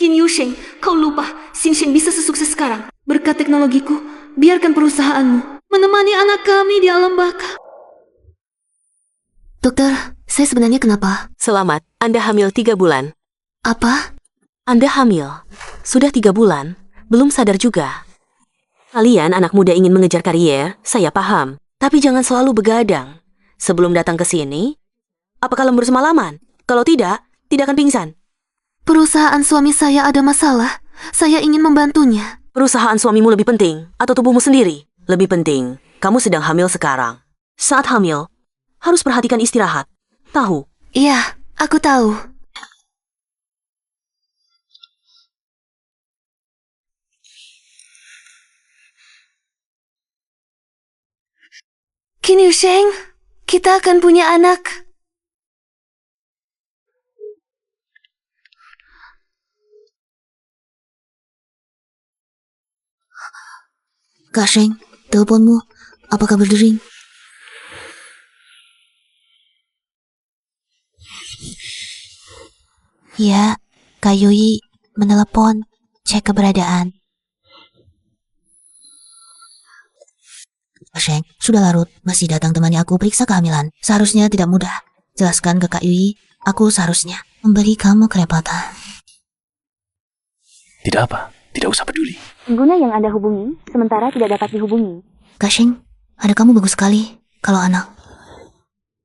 Qin Yusheng, kau lupa Xinsheng bisa sesukses sekarang. Berkat teknologiku, biarkan perusahaanmu menemani anak kami di alam baka. Dokter, saya sebenarnya kenapa? Selamat, Anda hamil 3 bulan. Apa? Anda hamil. Sudah 3 bulan, belum sadar juga. Kalian anak muda ingin mengejar karier, saya paham. Tapi jangan selalu begadang. Sebelum datang ke sini, apakah lembur semalaman? Kalau tidak akan pingsan. Perusahaan suami saya ada masalah. Saya ingin membantunya. Perusahaan suamimu lebih penting atau tubuhmu sendiri? Lebih penting, kamu sedang hamil sekarang. Saat hamil, harus perhatikan istirahat. Tahu? Iya, aku tahu. Qin Yusheng, kita akan punya anak. Kak Sheng, teleponmu. Apakah berdering? Ya, Kak Yui menelepon. Cek keberadaan. Kak Sheng, sudah larut. Masih datang temani aku periksa kehamilan. Seharusnya tidak mudah. Jelaskan ke Kak Yui, aku seharusnya memberi kamu kerepatan. Tidak apa, tidak usah peduli. Pengguna yang Anda hubungi sementara tidak dapat dihubungi. Kak Sheng, ada kamu bagus sekali. Kalau anak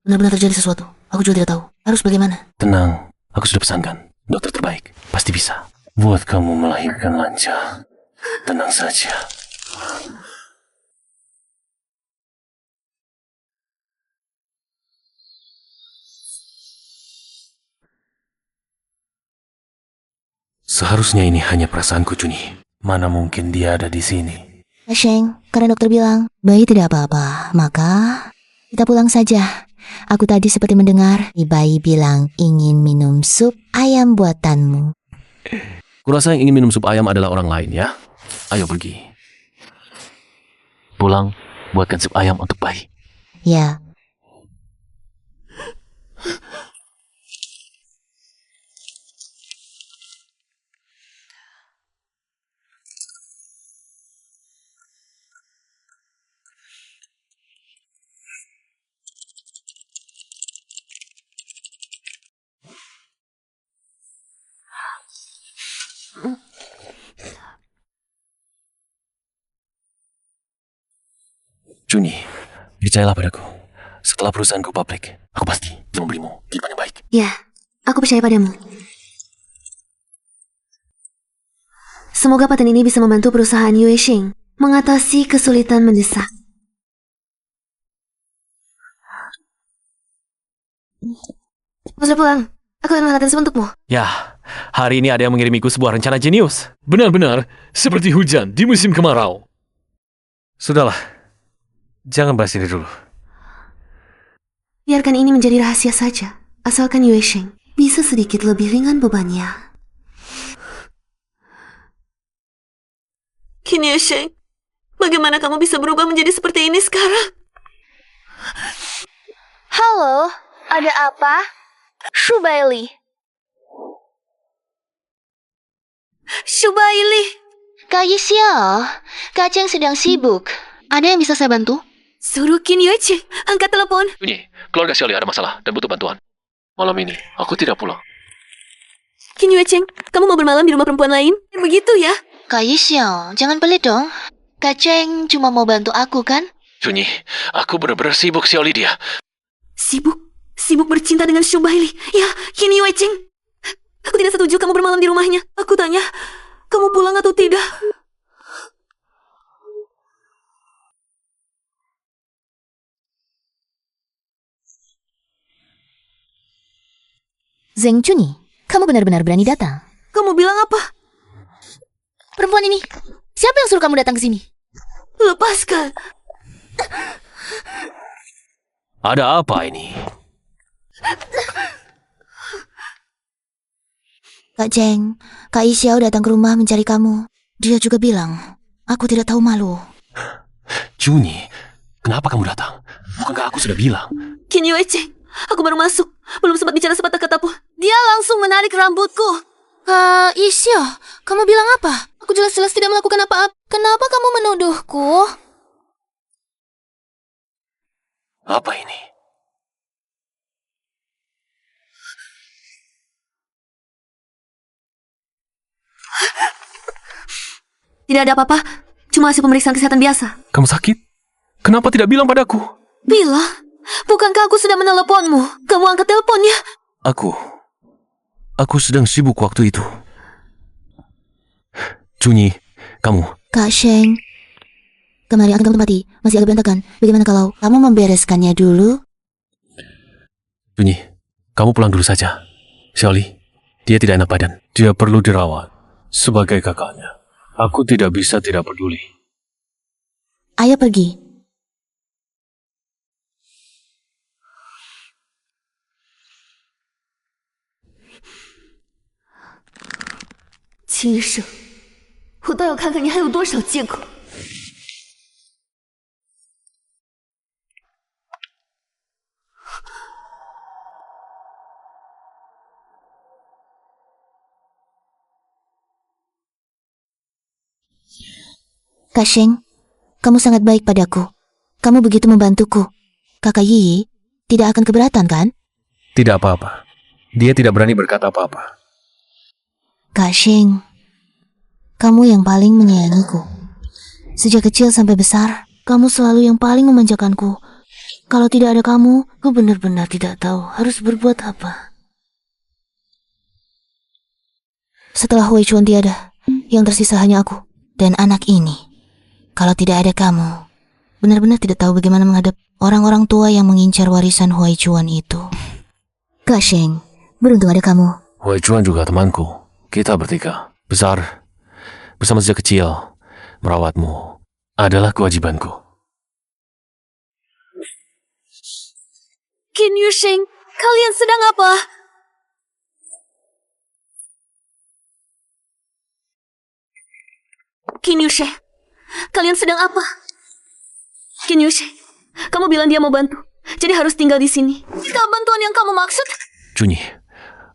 benar-benar terjadi sesuatu, aku juga tidak tahu. Harus bagaimana? Tenang, aku sudah pesankan. Dokter terbaik, pasti bisa. Buat kamu melahirkan lancar. Tenang saja. Seharusnya ini hanya perasaanku, Juni. Mana mungkin dia ada di sini? Kak Sheng, karena dokter bilang bayi tidak apa-apa, maka kita pulang saja. Aku tadi seperti mendengar bayi bilang ingin minum sup ayam buatanmu. Kurasa yang ingin minum sup ayam adalah orang lain ya. Ayo pergi. Pulang, buatkan sup ayam untuk bayi. Ya. Juni, percayalah padaku. Setelah perusahaanku publik, aku pasti memberimu kehidupan yang baik. Ya, aku percaya padamu. Semoga paten ini bisa membantu perusahaan Yuesheng mengatasi kesulitan mendesak. Aku sudah pulang. Aku akan mengatakan untukmu. Ya, hari ini ada yang mengirimiku sebuah rencana jenius. Benar-benar seperti hujan di musim kemarau. Sudahlah, jangan bahas ini dulu. Biarkan ini menjadi rahasia saja. Asalkan Yuesheng bisa sedikit lebih ringan bebannya. Qin Yuesheng, bagaimana kamu bisa berubah menjadi seperti ini sekarang? Halo, ada apa? Shubaili. Shubaili. Kak Yisio, Kak Cheng sedang sibuk. Ada yang bisa saya bantu? Suruh Qin Yuesheng angkat telepon. Juni, keluarga Xiaoli ada masalah dan butuh bantuan. Malam ini, aku tidak pulang. Qin Yuesheng, kamu mau bermalam di rumah perempuan lain? Begitu ya? Kak Yisio, jangan pelit dong. Kak Cheng cuma mau bantu aku kan? Juni, aku benar-benar sibuk Xiaoli dia. Sibuk? Sibuk bercinta dengan Shubaili. Ya, Qin Yuesheng. Aku tidak setuju kamu bermalam di rumahnya. Aku tanya, kamu pulang atau tidak? Zeng Juni, kamu benar-benar berani datang. Kamu bilang apa? Perempuan ini, siapa yang suruh kamu datang ke sini? Lepaskan. Ada apa ini? Kak Cheng, Kak Xiao datang ke rumah mencari kamu. Dia juga bilang, aku tidak tahu malu. Juni, kenapa kamu datang? Bukankah aku sudah bilang? Qin Yuesheng, aku baru masuk. Belum sempat bicara sepatah kata pun. Dia langsung menarik rambutku. Kak Isyo, kamu bilang apa? Aku jelas-jelas tidak melakukan apa-apa. Kenapa kamu menuduhku? Apa ini? Tidak ada apa-apa, cuma hasil pemeriksaan kesehatan biasa. Kamu sakit? Kenapa tidak bilang padaku? Bila, bukankah aku sudah meneleponmu? Kamu angkat teleponnya. Aku sedang sibuk waktu itu. Junyi, kamu. Kak Sheng, kemarin akan kamu tempati. Masih agak berantakan. Bagaimana kalau kamu membereskannya dulu? Junyi, kamu pulang dulu saja. Xiaoli, dia tidak enak badan. Dia perlu dirawat. Sebagai kakaknya, aku tidak bisa tidak peduli. Ayo pergi.秦生，我倒要看看你还有多少借口。Kak Sheng, kamu sangat baik padaku. Kamu begitu membantuku. Kakak Yi tidak akan keberatan, kan? Tidak apa-apa. Dia tidak berani berkata apa-apa. Kak Sheng, kamu yang paling menyayangiku. Sejak kecil sampai besar, kamu selalu yang paling memanjakanku. Kalau tidak ada kamu, aku benar-benar tidak tahu harus berbuat apa. Setelah Hui Chuan tiada, yang tersisa hanya aku dan anak ini. Kalau tidak ada kamu, benar-benar tidak tahu bagaimana menghadap orang-orang tua yang mengincar warisan Hui Chuan itu. Kak Sheng, beruntung ada kamu. Hui Chuan juga temanku. Kita bertiga. Besar. Bersama sejak kecil. Merawatmu adalah kewajibanku. Qin Yusheng, kalian sedang apa? Qin Yusheng, kalian sedang apa? Qin Yusheng, kamu bilang dia mau bantu, jadi harus tinggal di sini. Apa bantuan yang kamu maksud? Junyi,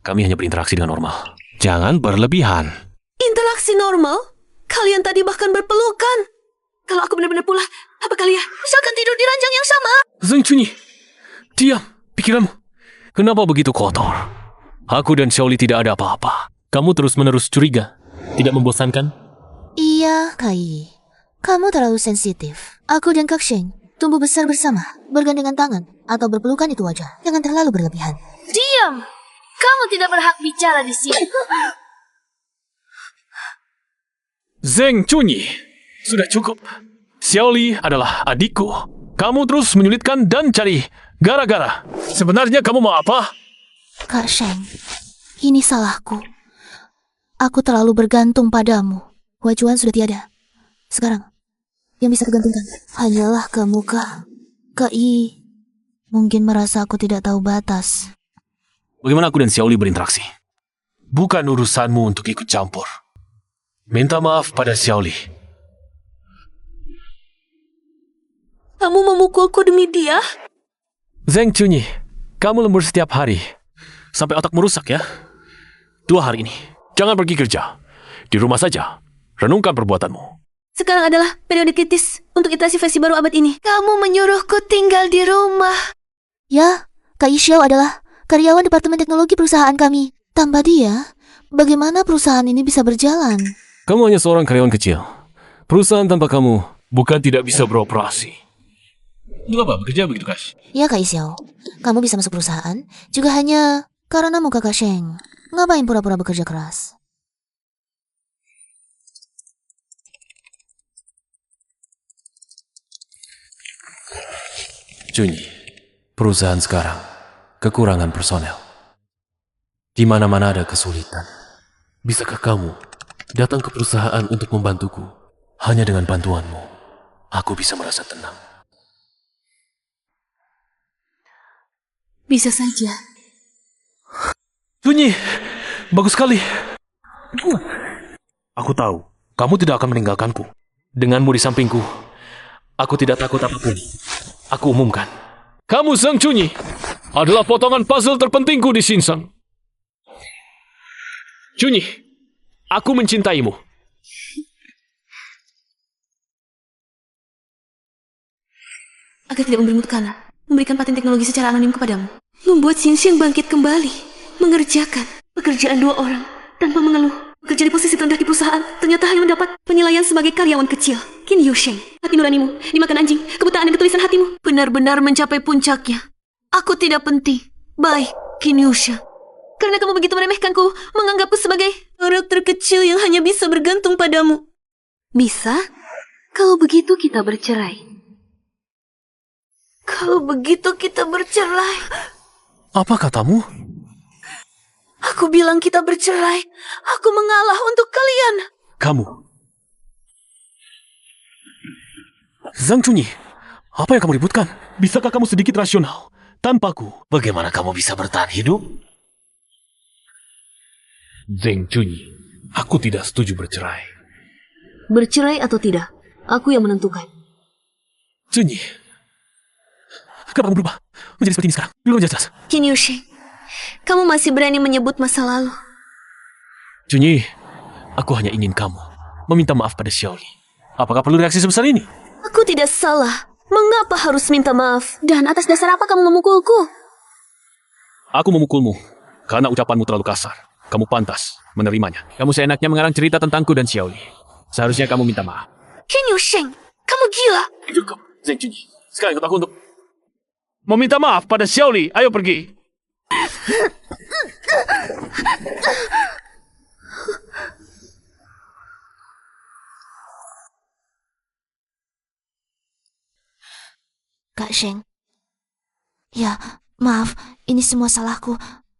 kami hanya berinteraksi dengan normal. Jangan berlebihan. Interaksi normal? Kalian tadi bahkan berpelukan. Kalau aku benar-benar pula, apa kalian misalkan tidur di ranjang yang sama? Zheng Junyi, diam, pikiranmu. Kenapa begitu kotor? Aku dan Xiaoli tidak ada apa-apa. Kamu terus-menerus curiga. Tidak membosankan? Iya, Kak Yi. Kamu terlalu sensitif. Aku dan Kak Sheng tumbuh besar bersama, bergandengan tangan, atau berpelukan itu wajar. Jangan terlalu berlebihan. Diam! Kamu tidak berhak bicara di sini. Zheng Junyi, sudah cukup. Xiaoli adalah adikku. Kamu terus menyulitkan dan cari gara-gara. Sebenarnya kamu mau apa? Kak Sheng, ini salahku. Aku terlalu bergantung padamu. Hui Chuan sudah tiada. Sekarang, yang bisa kegantungkan hanyalah kamu, Kak. Kak Yi mungkin merasa aku tidak tahu batas. Bagaimana aku dan Xiaoli berinteraksi? Bukan urusanmu untuk ikut campur. Minta maaf pada Xiaoli. Kamu memukulku demi dia? Zheng Junyi, kamu lembur setiap hari. Sampai otak merusak ya. 2 hari ini, jangan pergi kerja. Di rumah saja, renungkan perbuatanmu. Sekarang adalah periode kritis untuk iterasi versi baru abad ini. Kamu menyuruhku tinggal di rumah. Ya, Kak Yi Xiao adalah karyawan Departemen Teknologi perusahaan kami. Tanpa dia, bagaimana perusahaan ini bisa berjalan? Kamu hanya seorang karyawan kecil. Perusahaan tanpa kamu bukan tidak bisa beroperasi. Untuk apa bekerja begitu, Kas? Ya, Kak Yi Xiao. Kamu bisa masuk perusahaan juga hanya karena muka Kak Sheng. Ngapain pura-pura bekerja keras? Junyi, perusahaan sekarang kekurangan personel. Di mana-mana ada kesulitan. Bisakah kamu datang ke perusahaan untuk membantuku? Hanya dengan bantuanmu, aku bisa merasa tenang. Bisa saja. Junyi, bagus sekali. Aku tahu, kamu tidak akan meninggalkanku. Denganmu di sampingku, aku tidak takut apapun. Aku umumkan. Kamu Zheng Junyi adalah potongan puzzle terpentingku di Shinseng. Chunyi, aku mencintaimu. Agar tidak memberimu tekanan, memberikan paten teknologi secara anonim kepadamu, membuat Xinxiang bangkit kembali, mengerjakan pekerjaan 2 orang tanpa mengeluh. Bekerja di posisi terendah di perusahaan, ternyata hanya mendapat penilaian sebagai karyawan kecil. Qin Yusheng, hati nuranimu dimakan anjing, kebutaan dan ketulisan hatimu benar-benar mencapai puncaknya. Aku tidak penting. Baik, Qin Yusheng. Karena kamu begitu meremehkanku, menganggapku sebagai orang terkecil yang hanya bisa bergantung padamu. Bisa? Kalau begitu kita bercerai. Kalau begitu kita bercerai. Apa katamu? Aku bilang kita bercerai. Aku mengalah untuk kalian. Kamu. Zhang Chunyi, apa yang kamu ributkan? Bisakah kamu sedikit rasional? Tanpaku, bagaimana kamu bisa bertahan hidup? Zhang Chunyi, aku tidak setuju bercerai. Bercerai atau tidak, aku yang menentukan. Chunyi, kenapa kamu berubah menjadi seperti ini sekarang? Dulu kamu jelas. Qin Yusheng, kamu masih berani menyebut masa lalu. Chunyi, aku hanya ingin kamu meminta maaf pada Xiaoli. Apakah perlu reaksi sebesar ini? Aku tidak salah. Mengapa harus minta maaf? Dan atas dasar apa kamu memukulku? Aku memukulmu karena ucapanmu terlalu kasar. Kamu pantas menerimanya. Kamu seenaknya mengarang cerita tentangku dan Xiaoli. Seharusnya kamu minta maaf. Qin Yusheng, kamu gila. Cukup, Zhang Chunyi. Sekarang ikut aku untuk meminta maaf pada Xiaoli. Ayo pergi. Kak Sheng. Ya, maaf, ini semua salahku.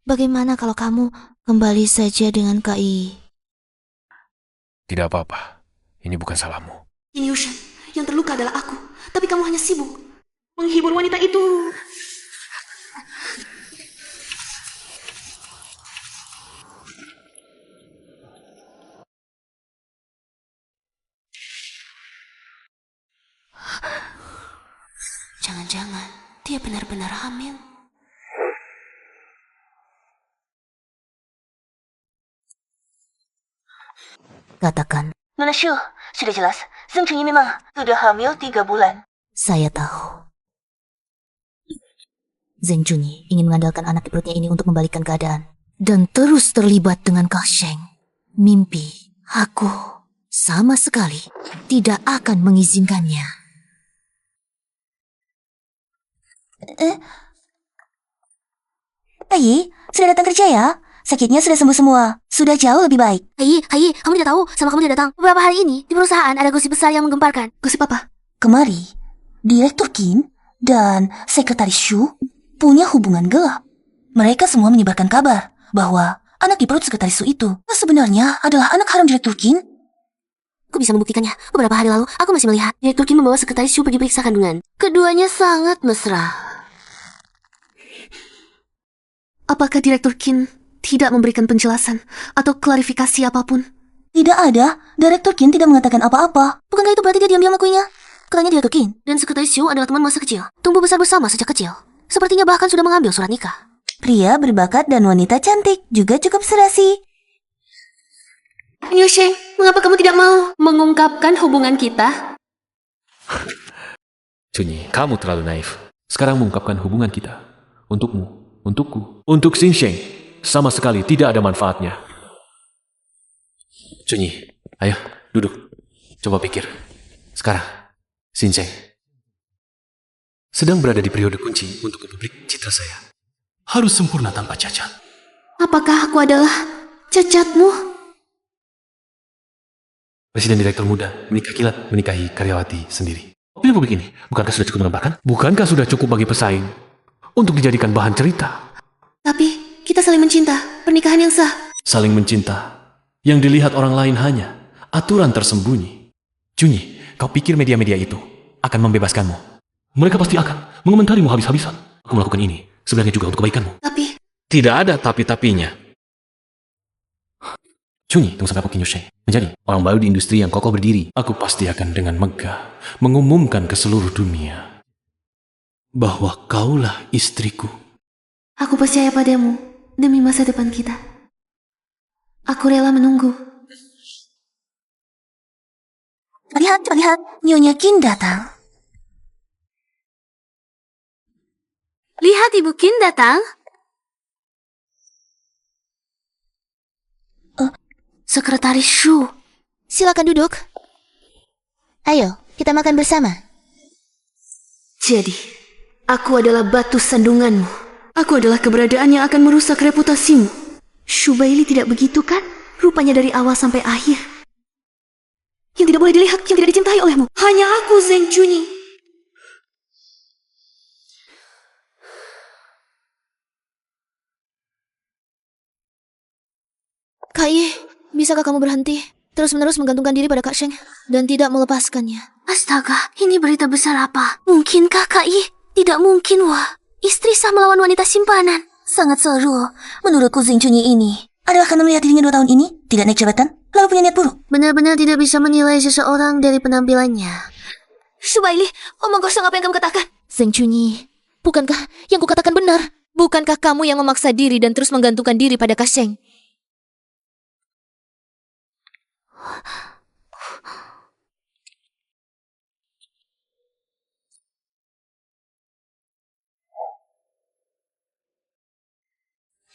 Bagaimana kalau kamu kembali saja dengan Kak Yi? Tidak apa-apa. Ini bukan salahmu. Qin Yusheng, yang terluka adalah aku. Tapi kamu hanya sibuk menghibur wanita itu. Jangan-jangan dia benar-benar hamil. Katakan. Nona Shu, sudah jelas. Zhang Chunyi memang sudah hamil 3 bulan. Saya tahu. Zhang Chunyi ingin mengandalkan anak di perutnya ini untuk membalikkan keadaan. Dan terus terlibat dengan Kak Sheng. Mimpi aku sama sekali tidak akan mengizinkannya. Ayi, sudah datang kerja ya? Sakitnya sudah sembuh semua. Sudah jauh lebih baik. Hai, kamu tidak tahu sama kamu tidak datang. Beberapa hari ini di perusahaan ada gosip besar yang menggemparkan. Gosip apa? Kemari, Direktur Qin dan Sekretaris Shu punya hubungan gelap. Mereka semua menyebarkan kabar bahwa anak di perut Sekretaris Shu itu sebenarnya adalah anak haram Direktur Qin. Aku bisa membuktikannya. Beberapa hari lalu, aku masih melihat Direktur Qin membawa Sekretaris Shu pergi periksa kandungan. Keduanya sangat mesra. Apakah Direktur Qin tidak memberikan penjelasan atau klarifikasi apapun? Tidak ada. Direktur Qin tidak mengatakan apa-apa. Bukankah itu berarti dia diam-diam melakukannya? Katanya Direktur Qin dan Sekretaris Shu adalah teman masa kecil. Tumbuh besar bersama sejak kecil. Sepertinya bahkan sudah mengambil surat nikah. Pria berbakat dan wanita cantik juga cukup serasi. Yusheng, mengapa kamu tidak mau mengungkapkan hubungan kita? Chunyi, kamu terlalu naif. Sekarang mengungkapkan hubungan kita. Untukmu, untukku, untuk Xinxiang. Sama sekali tidak ada manfaatnya. Chunyi, ayo duduk. Coba pikir. Sekarang, Xinxiang sedang berada di periode kunci untuk publik citra saya. Harus sempurna tanpa cacat. Apakah aku adalah cacatmu? Presiden direktur muda menikah kilat menikahi karyawati sendiri. Opini publik ini, bukankah sudah cukup menggemparkan? Bukankah sudah cukup bagi pesaing untuk dijadikan bahan cerita? Tapi kita saling mencinta, pernikahan yang sah. Saling mencinta, yang dilihat orang lain hanya aturan tersembunyi. Chunyi, kau pikir media-media itu akan membebaskanmu? Mereka pasti akan mengomentarimu habis-habisan. Aku melakukan ini sebenarnya juga untuk kebaikanmu. Tapi Tidak ada tapi-tapinya. Chunyi, tunggu sampai aku Qin Yusheng menjadi orang baru di industri yang kokoh berdiri. Aku pasti akan dengan megah mengumumkan ke seluruh dunia bahwa kaulah istriku. aku percaya padamu demi masa depan kita. Aku rela menunggu. Lihat, lihat, Nyonya Qin datang. Lihat Ibu Qin datang. Sekretaris Shu. Silakan duduk. Ayo, kita makan bersama. Jadi, aku adalah batu sandunganmu. Aku adalah keberadaan yang akan merusak reputasimu. Shu Bailey tidak begitu kan? Rupanya dari awal sampai akhir. Yang tidak boleh dilihat, yang tidak dicintai olehmu. Hanya aku, Zheng Junyi. Kak Yi, bisakah kamu berhenti? Terus-menerus menggantungkan diri pada Kak Sheng dan tidak melepaskannya. Astaga, ini berita besar apa? Mungkinkah Kak Yi? Tidak mungkin, wah. Istri sah melawan wanita simpanan. Sangat seru. Menurutku Zheng Junyi ini adalah karena melihat dirinya 2 tahun ini tidak naik jabatan, lalu punya niat buruk. Benar-benar tidak bisa menilai seseorang dari penampilannya. Shu Bailey, omong kosong apa yang kamu katakan? Zheng Junyi, bukankah yang kukatakan benar? Bukankah kamu yang memaksa diri dan terus menggantungkan diri pada Kak Sheng?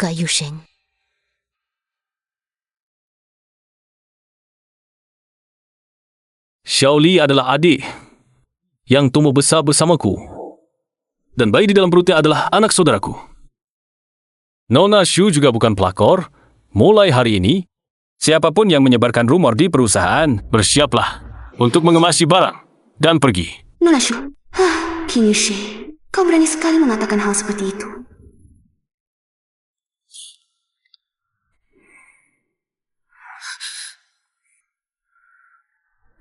Kak Yusheng. Xiaoli adalah adik yang tumbuh besar bersamaku. Dan bayi di dalam perutnya adalah anak saudaraku. Nona Shu juga bukan pelakor. Mulai hari ini, siapapun yang menyebarkan rumor di perusahaan, bersiaplah untuk mengemasi barang dan pergi. Nona Shu, Qin Yusheng, kau berani sekali mengatakan hal seperti itu.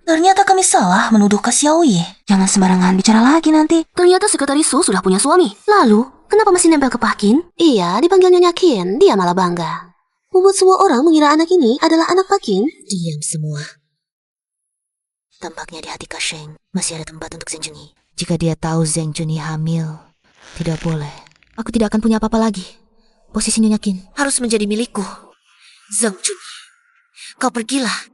Ternyata kami salah menuduh Kak Xiaoyi. Jangan sembarangan bicara lagi nanti. Ternyata sekretaris Su sudah punya suami. Lalu, kenapa masih nempel ke Pak Qin? Iya, dipanggil Nyonya Qin, dia malah bangga. Membuat semua orang mengira anak ini adalah anak Pak Qin. Diam semua. Tampaknya di hati Kak Sheng masih ada tempat untuk Zheng Junyi. Jika dia tahu Zheng Junyi hamil, tidak boleh. Aku tidak akan punya apa-apa lagi. Posisi Nyonya Qin harus menjadi milikku. Zheng Junyi, kau pergilah.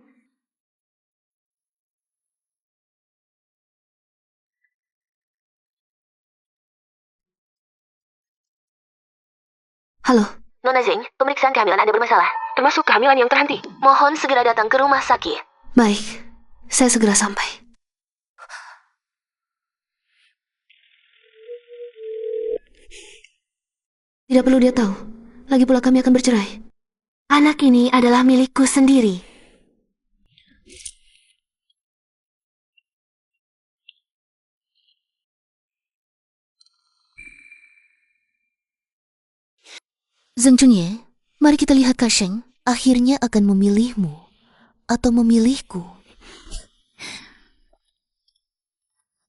Halo, Nona Zheng, pemeriksaan kehamilan Anda bermasalah, termasuk kehamilan yang terhenti. Mohon segera datang ke rumah sakit. baik. Saya segera sampai. Tidak perlu dia tahu. Lagi pula kami akan bercerai. Anak ini adalah milikku sendiri. Zheng Junyi, mari kita lihat Kak Sheng akhirnya akan memilihmu atau memilihku.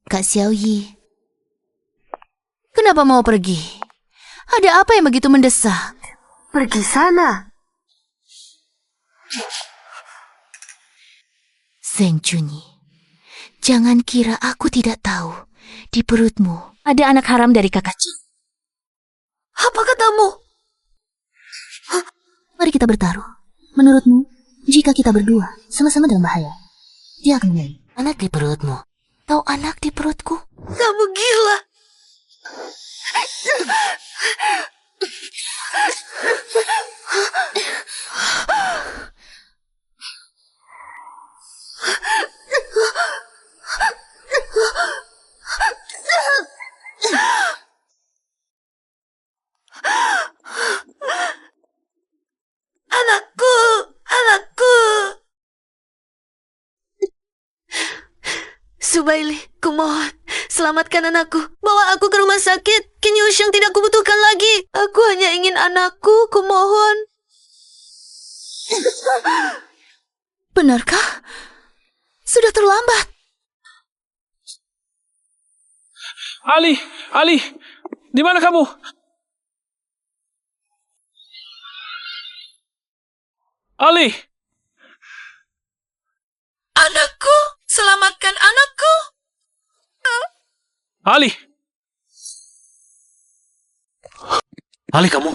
Kak Xiaoyi, kenapa mau pergi? Ada apa yang begitu mendesak? Pergi sana. Zheng Junyi, jangan kira aku tidak tahu di perutmu ada anak haram dari kakak Jin. Apa katamu? Mari kita bertaruh. Menurutmu, jika kita berdua sama-sama dalam bahaya, dia akan memilih anak di perutmu. Tahu anak di perutku? Kamu gila. Anakku, anakku. Su Bailey, kumohon, selamatkan anakku. Bawa aku ke rumah sakit. Qin Yusheng tidak kubutuhkan lagi. Aku hanya ingin anakku, kumohon. Benarkah? Sudah terlambat. Ali, di mana kamu? Ali, Anakku, selamatkan anakku. Ali. Ali, kamu.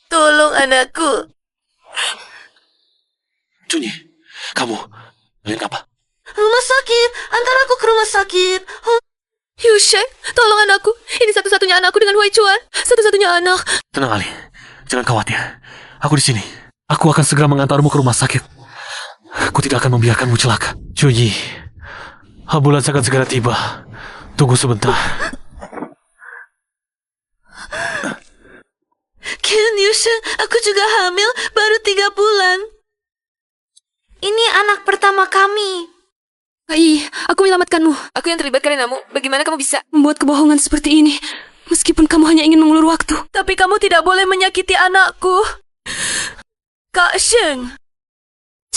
Tolong anakku. Junyi, kamu kalian apa? Rumah sakit, antar aku ke rumah sakit. Yusheng, tolong anakku. Ini satu-satunya anakku dengan Hui Chuan. Satu-satunya anak. Tenang Ali, jangan khawatir. Aku di sini. Aku akan segera mengantarmu ke rumah sakit. Aku tidak akan membiarkanmu celaka. Junyi, ambulans akan segera tiba. Tunggu sebentar. Ken Yusheng, aku juga hamil baru 3 bulan. Ini anak pertama kami. Ai, aku menyelamatkanmu. Aku yang terlibat karenamu. Bagaimana kamu bisa membuat kebohongan seperti ini? Meskipun kamu hanya ingin mengulur waktu. Tapi kamu tidak boleh menyakiti anakku. Kak Sheng,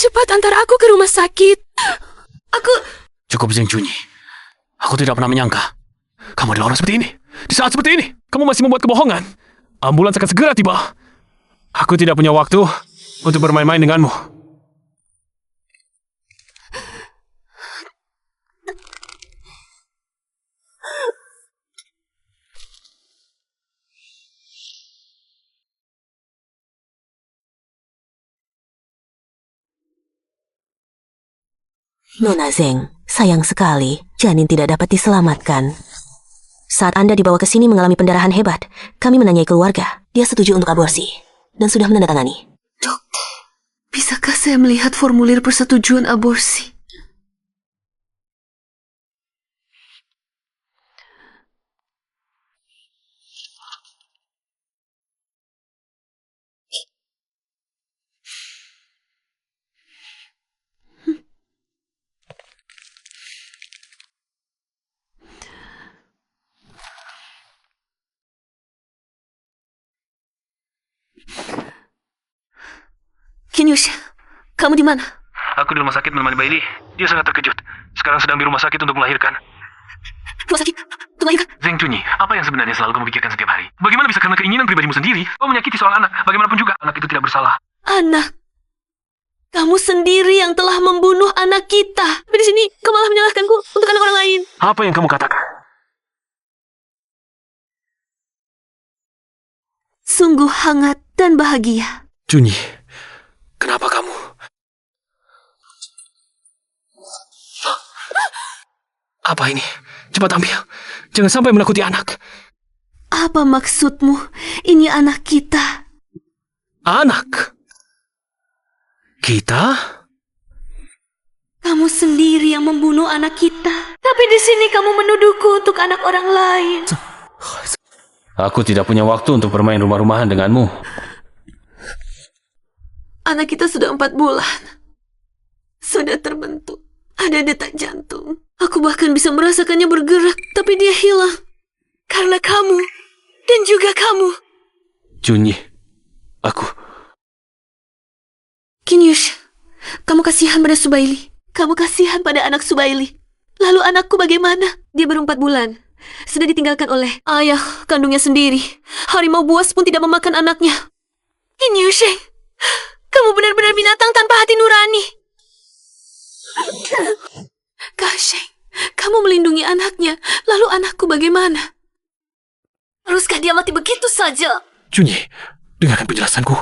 cepat antar aku ke rumah sakit. Aku... Cukup Zheng Junyi. Aku tidak pernah menyangka kamu adalah orang seperti ini. Di saat seperti ini, kamu masih membuat kebohongan. Ambulans akan segera tiba. Aku tidak punya waktu untuk bermain-main denganmu. Nona Zeng, sayang sekali janin tidak dapat diselamatkan. Saat Anda dibawa ke sini mengalami pendarahan hebat, kami menanyai keluarga. Dia setuju untuk aborsi dan sudah menandatangani. Dokter, bisakah saya melihat formulir persetujuan aborsi? Qin Yusheng, kamu di mana? Aku di rumah sakit menemani Bailey. Dia sangat terkejut. Sekarang sedang di rumah sakit untuk melahirkan. Rumah sakit? Untuk melahirkan? Zheng Junyi, apa yang sebenarnya selalu kamu pikirkan setiap hari? Bagaimana bisa karena keinginan pribadimu sendiri kau menyakiti soal anak? Bagaimanapun juga, anak itu tidak bersalah. Anak? Kamu sendiri yang telah membunuh anak kita. Tapi di sini kau malah menyalahkanku untuk anak orang lain. Apa yang kamu katakan? Sungguh hangat dan bahagia. Junyi, kenapa kamu? Apa ini? Cepat ambil. Jangan sampai menakuti anak. Apa maksudmu? Ini anak kita. Anak? Kita? Kamu sendiri yang membunuh anak kita. Tapi di sini kamu menuduhku untuk anak orang lain. Aku tidak punya waktu untuk bermain rumah-rumahan denganmu. Anak kita sudah 4 bulan. Sudah terbentuk. Ada detak jantung. Aku bahkan bisa merasakannya bergerak. Tapi dia hilang. Karena kamu. Dan juga kamu. Junyi, aku... Qin Yusheng, kamu kasihan pada Subaili. Kamu kasihan pada anak Subaili. Lalu anakku bagaimana? Dia baru 4 bulan. Sudah ditinggalkan oleh ayah kandungnya sendiri. Harimau buas pun tidak memakan anaknya. Qin Yusheng, kamu benar-benar binatang tanpa hati nurani. Kak Sheng, kamu melindungi anaknya. Lalu anakku bagaimana? Haruskah dia mati begitu saja? Junyi, dengarkan penjelasanku.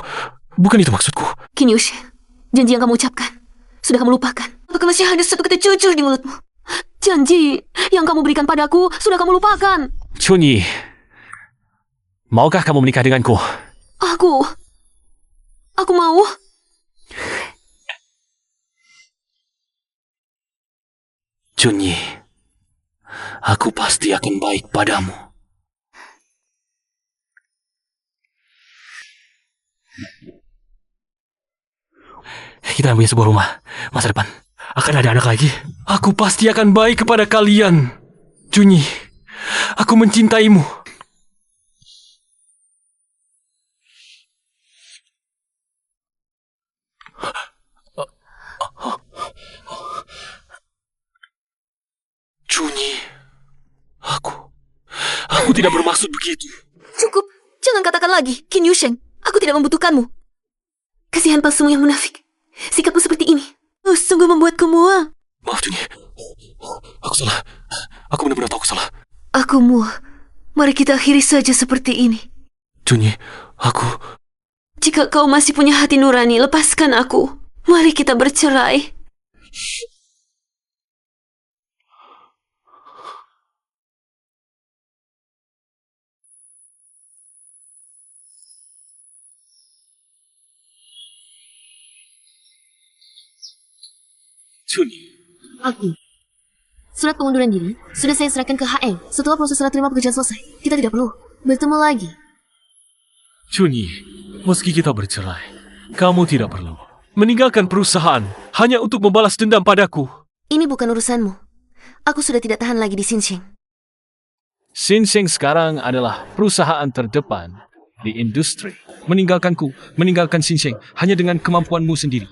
Bukan itu maksudku. Qin Yusheng, janji yang kamu ucapkan sudah kamu lupakan. Apakah masih ada satu kata jujur di mulutmu? Janji yang kamu berikan padaku sudah kamu lupakan. Junyi, maukah kamu menikah denganku? Aku mau. Junyi, aku pasti akan baik padamu. Kita punya sebuah rumah. Masa depan akan ada anak lagi. Aku pasti akan baik kepada kalian. Junyi, aku mencintaimu. Junyi, aku tidak bermaksud begitu. Cukup, jangan katakan lagi, Qin Yusheng. Aku tidak membutuhkanmu. Kasihan palsumu yang munafik. Sikapmu seperti ini. Sungguh membuatku mual. Maaf Junyi, aku salah. Aku benar-benar tahu aku salah. Aku mual. Mari kita akhiri saja seperti ini. Junyi, aku... Jika kau masih punya hati nurani, lepaskan aku. Mari kita bercerai. Chunyi, Aku. Surat pengunduran diri sudah saya serahkan ke HM. Setelah proses serah terima pekerjaan selesai, kita tidak perlu bertemu lagi. Chunyi, meski kita bercerai, kamu tidak perlu meninggalkan perusahaan hanya untuk membalas dendam padaku. Ini bukan urusanmu. Aku sudah tidak tahan lagi di Xinjiang. Xinjiang sekarang adalah perusahaan terdepan di industri. Meninggalkan Xinjiang hanya dengan kemampuanmu sendiri.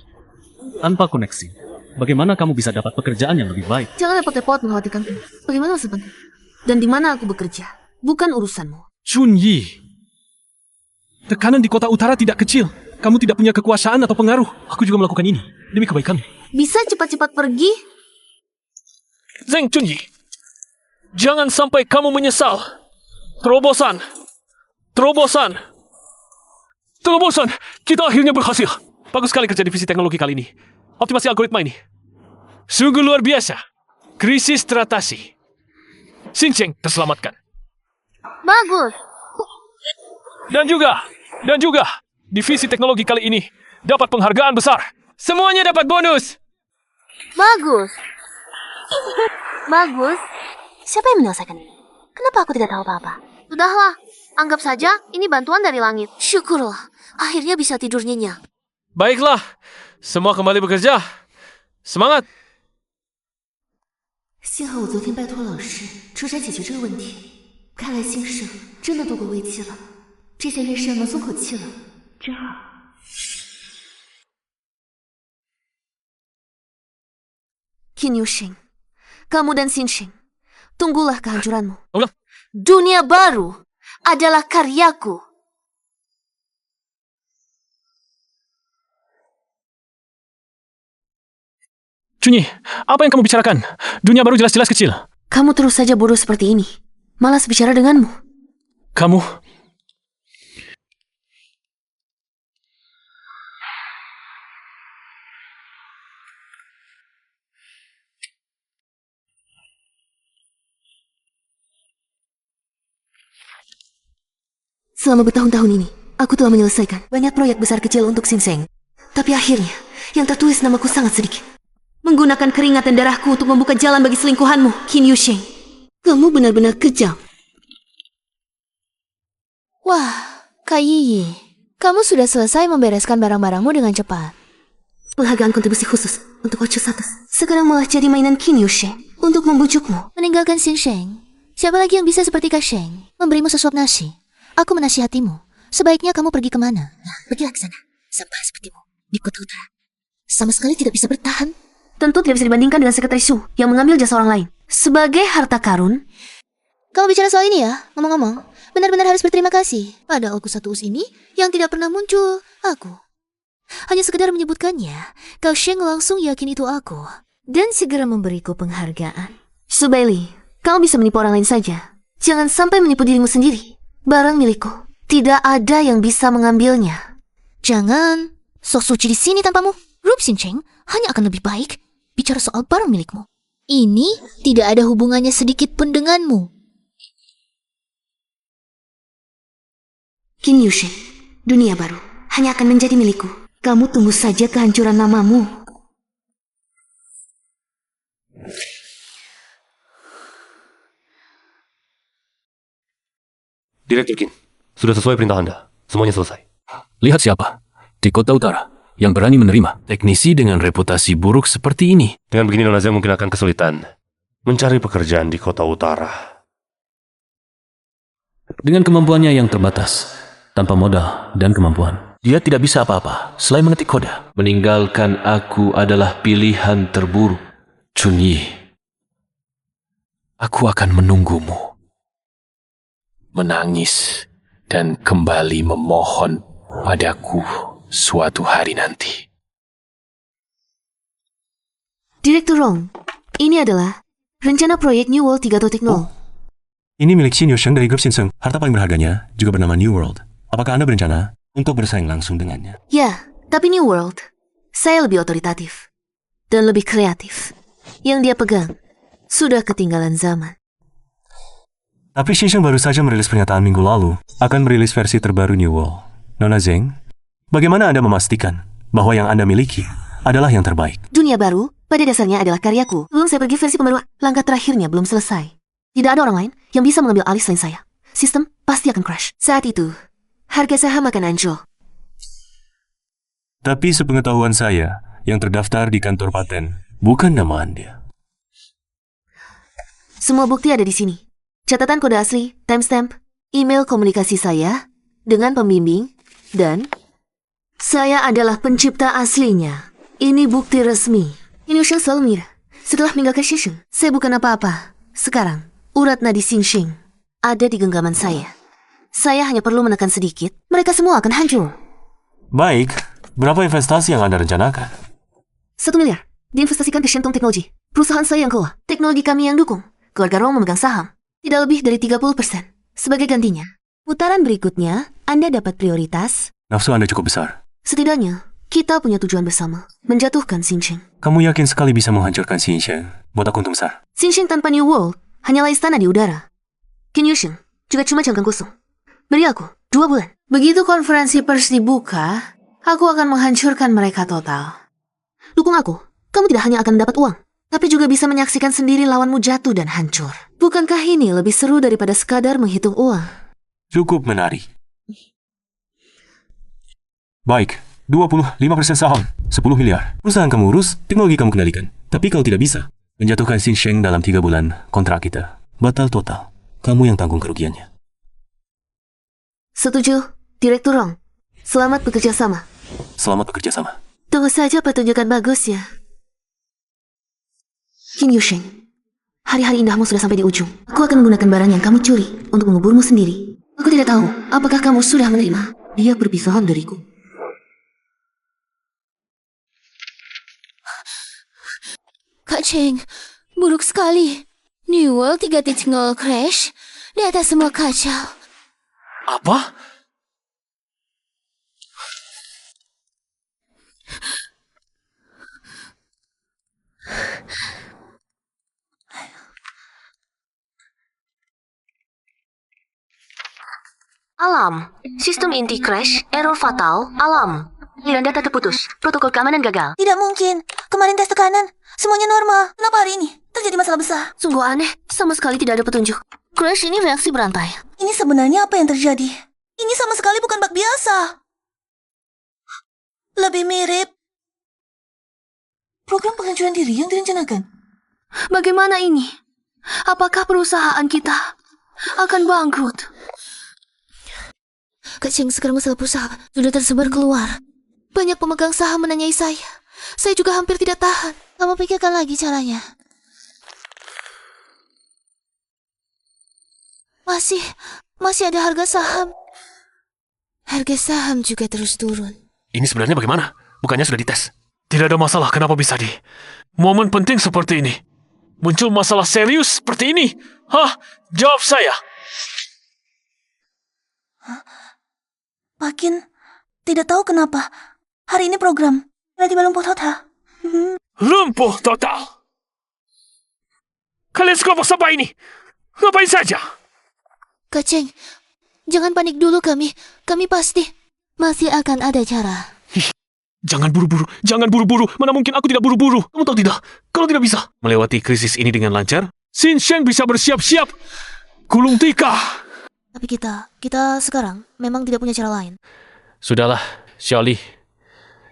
Tanpa koneksi, bagaimana kamu bisa dapat pekerjaan yang lebih baik? Jangan repot-repot mengkhawatirkanku. Bagaimana masa depanku? Dan di mana aku bekerja? Bukan urusanmu. Chunyi, tekanan di kota utara tidak kecil. Kamu tidak punya kekuasaan atau pengaruh. Aku juga melakukan ini demi kebaikanmu. Bisa cepat-cepat pergi? Zheng Chunyi, jangan sampai kamu menyesal. Terobosan. Kita akhirnya berhasil. Bagus sekali kerja divisi teknologi kali ini. Optimasi algoritma ini. Sungguh luar biasa. Krisis teratasi. Xinjiang terselamatkan. Bagus. Dan juga, divisi teknologi kali ini dapat penghargaan besar. Semuanya dapat bonus. Bagus. Siapa yang menyelesaikan ini? Kenapa aku tidak tahu apa-apa? Sudahlah. Anggap saja ini bantuan dari langit. Syukurlah, akhirnya bisa tidur nyenyak. Baiklah, semua kembali bekerja. Semangat. 幸好我昨天拜托老师出差解决这个问题，看来新生真的度过危机了，这下月生能松口气了，真好。Qin Yusheng, kamu dan Xinjiang, tunggulah kehancuranmu. Ulang. Dunia baru adalah karyaku. Chunyi, apa yang kamu bicarakan? Dunia baru jelas-jelas kecil. Kamu terus saja bodoh seperti ini. Malas bicara denganmu. Kamu... Selama bertahun-tahun ini, aku telah menyelesaikan banyak proyek besar kecil untuk Xinjiang. Tapi akhirnya, yang tertulis namaku sangat sedikit. Menggunakan keringat dan darahku untuk membuka jalan bagi selingkuhanmu, Qin Yusheng. Kamu benar-benar kejam. Wah, Kak Yiyi, kamu sudah selesai membereskan barang-barangmu dengan cepat. Penghargaan kontribusi khusus untuk Ocho Satus sekarang malah jadi mainan Qin Yusheng untuk membujukmu. Meninggalkan Xinjiang, siapa lagi yang bisa seperti Kak Sheng memberimu sesuap nasi? Aku menasihatimu, sebaiknya kamu pergi kemana? Nah, pergilah ke sana. Sampah sepertimu di kota utara sama sekali tidak bisa bertahan. Tentu tidak bisa dibandingkan dengan sekretaris Su yang mengambil jasa orang lain. Sebagai harta karun, Kamu bicara soal ini ya, ngomong-ngomong, benar-benar harus berterima kasih pada Oku Satus ini yang tidak pernah muncul aku. Hanya sekedar menyebutkannya, Kau Sheng langsung yakin itu aku dan segera memberiku penghargaan. Su Bailey, kamu bisa menipu orang lain saja. Jangan sampai menipu dirimu sendiri. Barang milikku, tidak ada yang bisa mengambilnya. Jangan sok suci di sini tanpamu. Rup Xinjiang hanya akan lebih baik bicara soal barang milikmu. Ini tidak ada hubungannya sedikit pun denganmu. Qin Yusheng, dunia baru hanya akan menjadi milikku. Kamu tunggu saja kehancuran namamu. Direktur Qin, sudah sesuai perintah Anda. Semuanya selesai. Lihat siapa di kota utara yang berani menerima teknisi dengan reputasi buruk seperti ini. Dengan begini Nona Zheng mungkin akan kesulitan mencari pekerjaan di kota utara. Dengan kemampuannya yang terbatas, tanpa modal dan kemampuan, dia tidak bisa apa-apa selain mengetik kode. Meninggalkan aku adalah pilihan terburuk. Chunyi, aku akan menunggumu. Menangis dan kembali memohon padaku suatu hari nanti. Direktur Rong, ini adalah rencana proyek New World 3.0. Ini milik Qin Yusheng dari grup Xinjiang. Harta paling berharganya juga bernama New World. Apakah Anda berencana untuk bersaing langsung dengannya? Ya, tapi New World Saya lebih otoritatif dan lebih kreatif. Yang dia pegang sudah ketinggalan zaman. Tapi Xinsheng baru saja merilis pernyataan minggu lalu akan merilis versi terbaru New World. Nona Zeng, bagaimana Anda memastikan bahwa yang Anda miliki adalah yang terbaik? Dunia baru pada dasarnya adalah karyaku. Sebelum saya pergi versi pembaruan, langkah terakhirnya belum selesai. Tidak ada orang lain yang bisa mengambil alih selain saya. Sistem pasti akan crash. Saat itu, harga saham akan anjlok. Tapi sepengetahuan saya, yang terdaftar di kantor paten bukan nama Anda. Semua bukti ada di sini. Catatan kode asli, timestamp, email komunikasi saya dengan pembimbing, dan saya adalah pencipta aslinya. Ini bukti resmi. Ini Xinsheng selalu mengira. Setelah meninggalkan Xinsheng, saya bukan apa-apa. Sekarang, urat nadi Xinsheng ada di genggaman saya. Saya hanya perlu menekan sedikit, mereka semua akan hancur. Baik, berapa investasi yang Anda rencanakan? 1 miliar diinvestasikan ke Shenton Technology. Perusahaan saya yang keluar, teknologi kami yang dukung. Keluarga Rong memegang saham. Tidak lebih dari 30%. Sebagai gantinya, putaran berikutnya, Anda dapat prioritas. Nafsu Anda cukup besar. Setidaknya, kita punya tujuan bersama. Menjatuhkan Xinsheng. Kamu yakin sekali bisa menghancurkan Xinsheng? Buat aku untung besar. Xinsheng tanpa New World hanyalah istana di udara. Qin Yusheng juga cuma cangkang kosong. Beri aku 2 bulan. Begitu konferensi pers dibuka, aku akan menghancurkan mereka total. Dukung aku. Kamu tidak hanya akan mendapat uang, tapi juga bisa menyaksikan sendiri lawanmu jatuh dan hancur. Bukankah ini lebih seru daripada sekadar menghitung uang? Cukup menarik. Baik, 25% saham, 10 miliar. Perusahaan kamu urus, teknologi kamu kendalikan. Tapi kalau tidak bisa, menjatuhkan Xinsheng dalam 3 bulan, kontrak kita batal total. Kamu yang tanggung kerugiannya. Setuju, Direktur Rong. Selamat bekerja sama. Selamat bekerja sama. Tunggu saja pertunjukan bagusnya. Qin Yusheng, hari-hari indahmu sudah sampai di ujung. Aku akan menggunakan barang yang kamu curi untuk menguburmu sendiri. Aku tidak tahu apakah kamu sudah menerima dia perpisahan dariku. Kak Cheng, buruk sekali. New World 3.0 crash. Data semua kacau. Apa? Alam, sistem inti crash, error fatal, alam. Aliran data terputus, protokol keamanan gagal. Tidak mungkin. Kemarin tes tekanan. Semuanya normal. Kenapa hari ini terjadi masalah besar? Sungguh aneh, sama sekali tidak ada petunjuk. Crash ini reaksi berantai. Ini sebenarnya apa yang terjadi? Ini sama sekali bukan bug biasa. Lebih mirip program penghancuran diri yang direncanakan. Bagaimana ini? Apakah perusahaan kita akan bangkrut? Kak Cheng, sekarang masalah perusahaan sudah tersebar keluar. Banyak pemegang saham menanyai saya. Saya juga hampir tidak tahan. Kamu pikirkan lagi caranya. Masih ada harga saham. Harga saham juga terus turun. Ini sebenarnya bagaimana? Bukannya sudah dites? Tidak ada masalah, kenapa bisa di momen penting seperti ini muncul masalah serius seperti ini? Hah? Jawab saya. Makin tidak tahu kenapa. Hari ini program tiba-tiba lumpuh total. Lumpuh total. Kalian sekelompok sampah ini ngapain saja? Kak Cheng, jangan panik dulu kami. Kami pasti masih akan ada cara. Jangan buru-buru, jangan buru-buru. Mana mungkin aku tidak buru-buru? Kamu tahu tidak? Kalau tidak bisa melewati krisis ini dengan lancar, Xinsheng bisa bersiap-siap gulung tikar. Tapi kita sekarang memang tidak punya cara lain. Sudahlah, Xiaoli.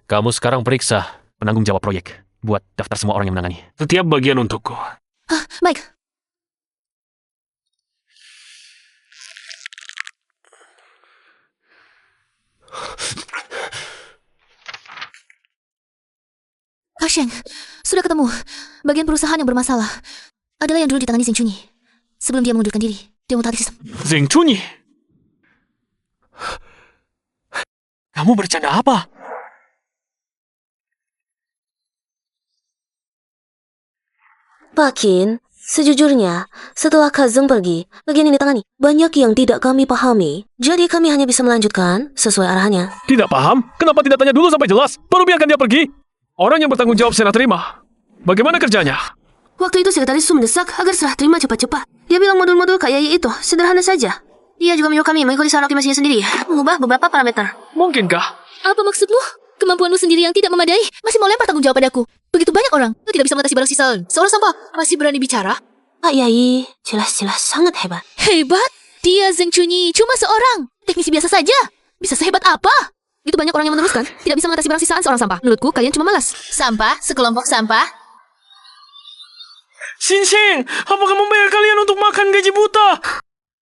Kamu sekarang periksa penanggung jawab proyek. Buat daftar semua orang yang menangani. Setiap bagian untukku. Baik. Kak Sheng, sudah ketemu. Bagian perusahaan yang bermasalah adalah yang dulu ditangani Zeng Chunyi. Sebelum dia mengundurkan diri, dia mengutak sistem. Zeng Chunyi? Kamu bercanda apa? Pak Qin, sejujurnya, setelah Kak Zeng pergi, bagian ini ditangani. Banyak yang tidak kami pahami, jadi kami hanya bisa melanjutkan sesuai arahannya. Tidak paham? Kenapa tidak tanya dulu sampai jelas? Baru biarkan dia pergi? Orang yang bertanggung jawab serah terima. Bagaimana kerjanya? Waktu itu sekretaris Su mendesak agar serah terima cepat-cepat. Dia bilang modul-modul kayak itu sederhana saja. Dia juga menyuruh kami mengikuti saran optimasinya sendiri, mengubah beberapa parameter. Mungkinkah? Apa maksudmu? Kemampuanmu sendiri yang tidak memadai masih mau lempar tanggung jawab padaku. Begitu banyak orang, lu tidak bisa mengatasi barang sisa. Seorang sampah masih berani bicara? Pak Yai, jelas-jelas sangat hebat. Hebat? Dia Zeng Chunyi cuma seorang teknisi biasa saja. Bisa sehebat apa? Gitu banyak orang yang meneruskan, tidak bisa mengatasi barang sisaan seorang sampah. Menurutku, kalian cuma malas. Sampah, sekelompok sampah. Xinsheng, apakah membayar kalian untuk makan gaji buta?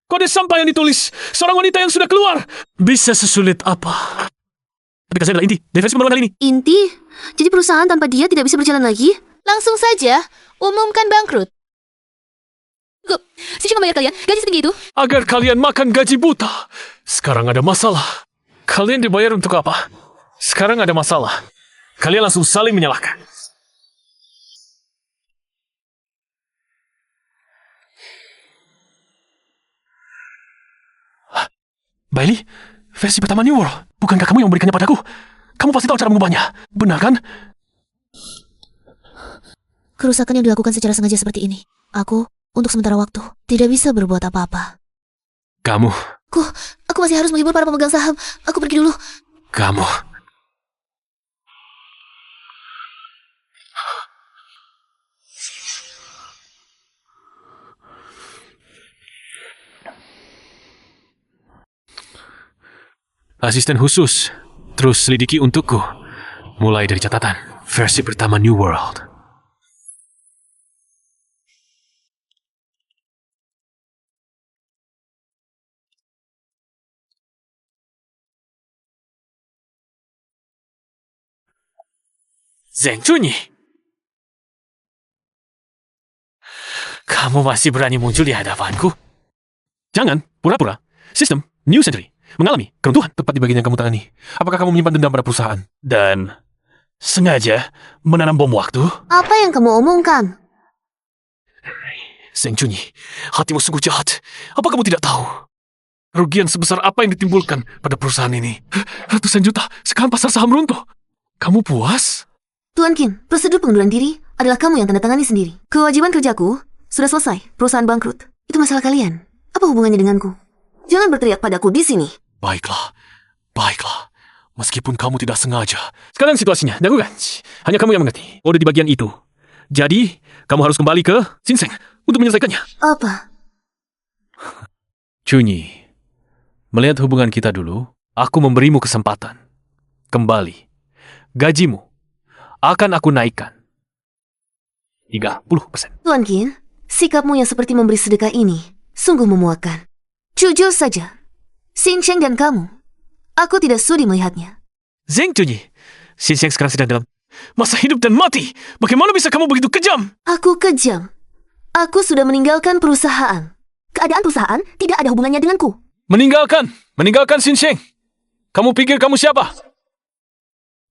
Kode sampah yang ditulis seorang wanita yang sudah keluar. Bisa sesulit apa? Tapi kasih adalah inti dari versi penolongan kali ini. Inti? Jadi perusahaan tanpa dia tidak bisa berjalan lagi? Langsung saja, umumkan bangkrut. Cukup, Xinsheng membayar kalian gaji setinggi itu. Agar kalian makan gaji buta. Sekarang ada masalah. Kalian dibayar untuk apa? Sekarang ada masalah. Kalian langsung saling menyalahkan. Bailey, versi pertama New World. Bukankah kamu yang memberikannya padaku? Kamu pasti tahu cara mengubahnya. Benar kan? Kerusakan yang dilakukan secara sengaja seperti ini. Aku, untuk sementara waktu, tidak bisa berbuat apa-apa. Kamu. Aku masih harus menghibur para pemegang saham. Aku pergi dulu. Kamu. Asisten khusus, terus selidiki untukku. Mulai dari catatan, versi pertama New World. Zeng Chunyi. Kamu masih berani muncul di hadapanku? Jangan, pura-pura. Sistem New Century mengalami keruntuhan tepat di bagian yang kamu tangani. Apakah kamu menyimpan dendam pada perusahaan? Dan sengaja menanam bom waktu? Apa yang kamu omongkan? Zeng Chunyi, hatimu sungguh jahat. Apa kamu tidak tahu? Kerugian sebesar apa yang ditimbulkan pada perusahaan ini? Ratusan juta, sekarang pasar saham runtuh. Kamu puas? Tuan Qin, prosedur pengunduran diri adalah kamu yang tanda tangani sendiri. Kewajiban kerjaku sudah selesai, perusahaan bangkrut. Itu masalah kalian. Apa hubungannya denganku? Jangan berteriak padaku di sini. Baiklah, baiklah. Meskipun kamu tidak sengaja. Sekarang situasinya, lakukan. Hanya kamu yang mengerti. Udah di bagian itu. Jadi, kamu harus kembali ke Xinsheng untuk menyelesaikannya. Apa? Chunyi, melihat hubungan kita dulu, aku memberimu kesempatan. Kembali. Gajimu akan aku naikkan 30%. Tuan Qin, sikapmu yang seperti memberi sedekah ini sungguh memuakkan. Jujur saja, Xinsheng dan kamu, aku tidak sudi melihatnya. Zeng Chunyi, Xinsheng sekarang sedang dalam masa hidup dan mati. Bagaimana bisa kamu begitu kejam? Aku kejam. Aku sudah meninggalkan perusahaan. Keadaan perusahaan tidak ada hubungannya denganku. Meninggalkan Xinsheng. Kamu pikir kamu siapa?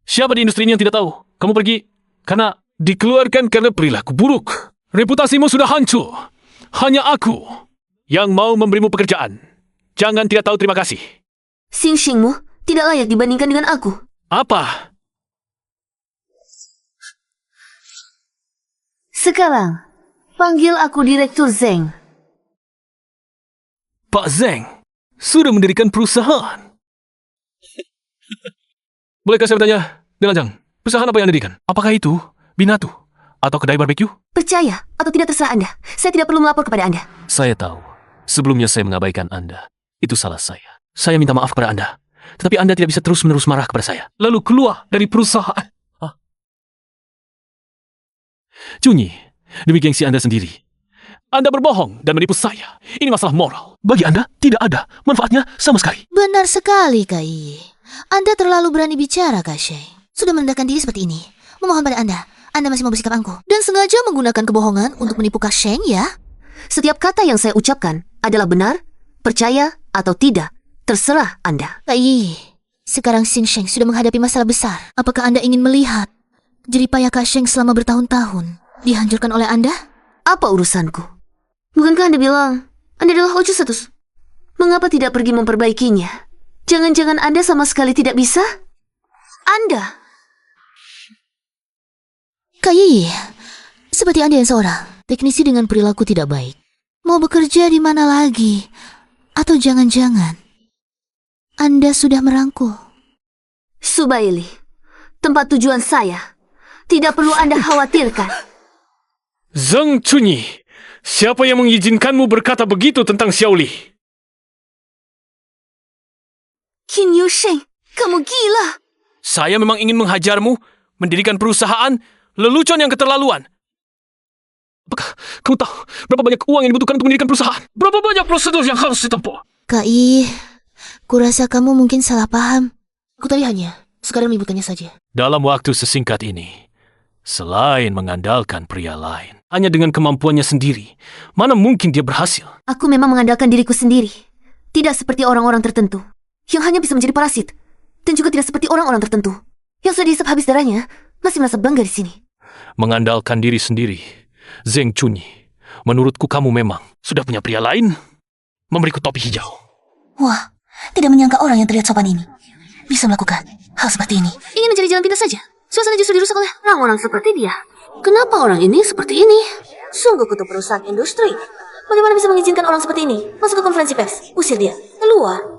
Siapa di industri ini yang tidak tahu? Kamu pergi karena dikeluarkan karena perilaku buruk. Reputasimu sudah hancur. Hanya aku yang mau memberimu pekerjaan. Jangan tidak tahu terima kasih. Xinshengmu tidak layak dibandingkan dengan aku. Apa? Sekarang, panggil aku Direktur Zeng. Pak Zeng sudah mendirikan perusahaan. Bolehkah saya bertanya, Denajang, perusahaan apa yang Anda dirikan? Apakah itu Binatu atau kedai barbeque? Percaya atau tidak terserah Anda. Saya tidak perlu melapor kepada Anda. Saya tahu. Sebelumnya saya mengabaikan Anda. Itu salah saya. Saya minta maaf kepada Anda. Tetapi Anda tidak bisa terus-menerus marah kepada saya. Lalu keluar dari perusahaan. Chunyi, demi gengsi Anda sendiri. Anda berbohong dan menipu saya. Ini masalah moral. Bagi Anda, tidak ada manfaatnya sama sekali. Benar sekali, Kai. Anda terlalu berani bicara, Kak Sheng. Sudah merendahkan diri seperti ini. Memohon pada Anda masih mau bersikap angkuh. Dan sengaja menggunakan kebohongan untuk menipu Kak Sheng, ya? Setiap kata yang saya ucapkan adalah benar, percaya, atau tidak. Terserah Anda. Kai, sekarang Xinsheng sudah menghadapi masalah besar. Apakah Anda ingin melihat jeripaya Kak Sheng selama bertahun-tahun dihancurkan oleh Anda? Apa urusanku? Bukankah Anda bilang Anda adalah Ojo Status? Mengapa tidak pergi memperbaikinya? Jangan-jangan Anda sama sekali tidak bisa? Anda Kai, seperti Anda yang seorang, teknisi dengan perilaku tidak baik. Mau bekerja di mana lagi? Atau jangan-jangan Anda sudah merangkul? Subaili, tempat tujuan saya. Tidak perlu Anda khawatirkan. Zheng Chunyi, siapa yang mengizinkanmu berkata begitu tentang Xiaoli? Qin Yusheng, kamu gila. Saya memang ingin menghajarmu, mendirikan perusahaan, lelucon yang keterlaluan. Apakah kamu tahu berapa banyak uang yang dibutuhkan untuk mendirikan perusahaan? Berapa banyak prosedur yang harus ditempuh? Kai, kurasa kamu mungkin salah paham. Aku tadi hanya sekadar menyebutkannya saja. Dalam waktu sesingkat ini, selain mengandalkan pria lain, hanya dengan kemampuannya sendiri, mana mungkin dia berhasil? Aku memang mengandalkan diriku sendiri. Tidak seperti orang-orang tertentu yang hanya bisa menjadi parasit. Dan juga tidak seperti orang-orang tertentu yang sudah dihisap habis darahnya masih merasa bangga di sini. Mengandalkan diri sendiri, Zheng Chunyi, menurutku kamu memang sudah punya pria lain memberiku topi hijau. Wah, tidak menyangka orang yang terlihat sopan ini bisa melakukan hal seperti ini. Ingin mencari jalan pintas saja. Suasana justru dirusak oleh orang-orang seperti dia. Kenapa orang ini seperti ini? Sungguh kutu perusahaan industri. Bagaimana bisa mengizinkan orang seperti ini masuk ke konferensi pers? Usir dia, keluar.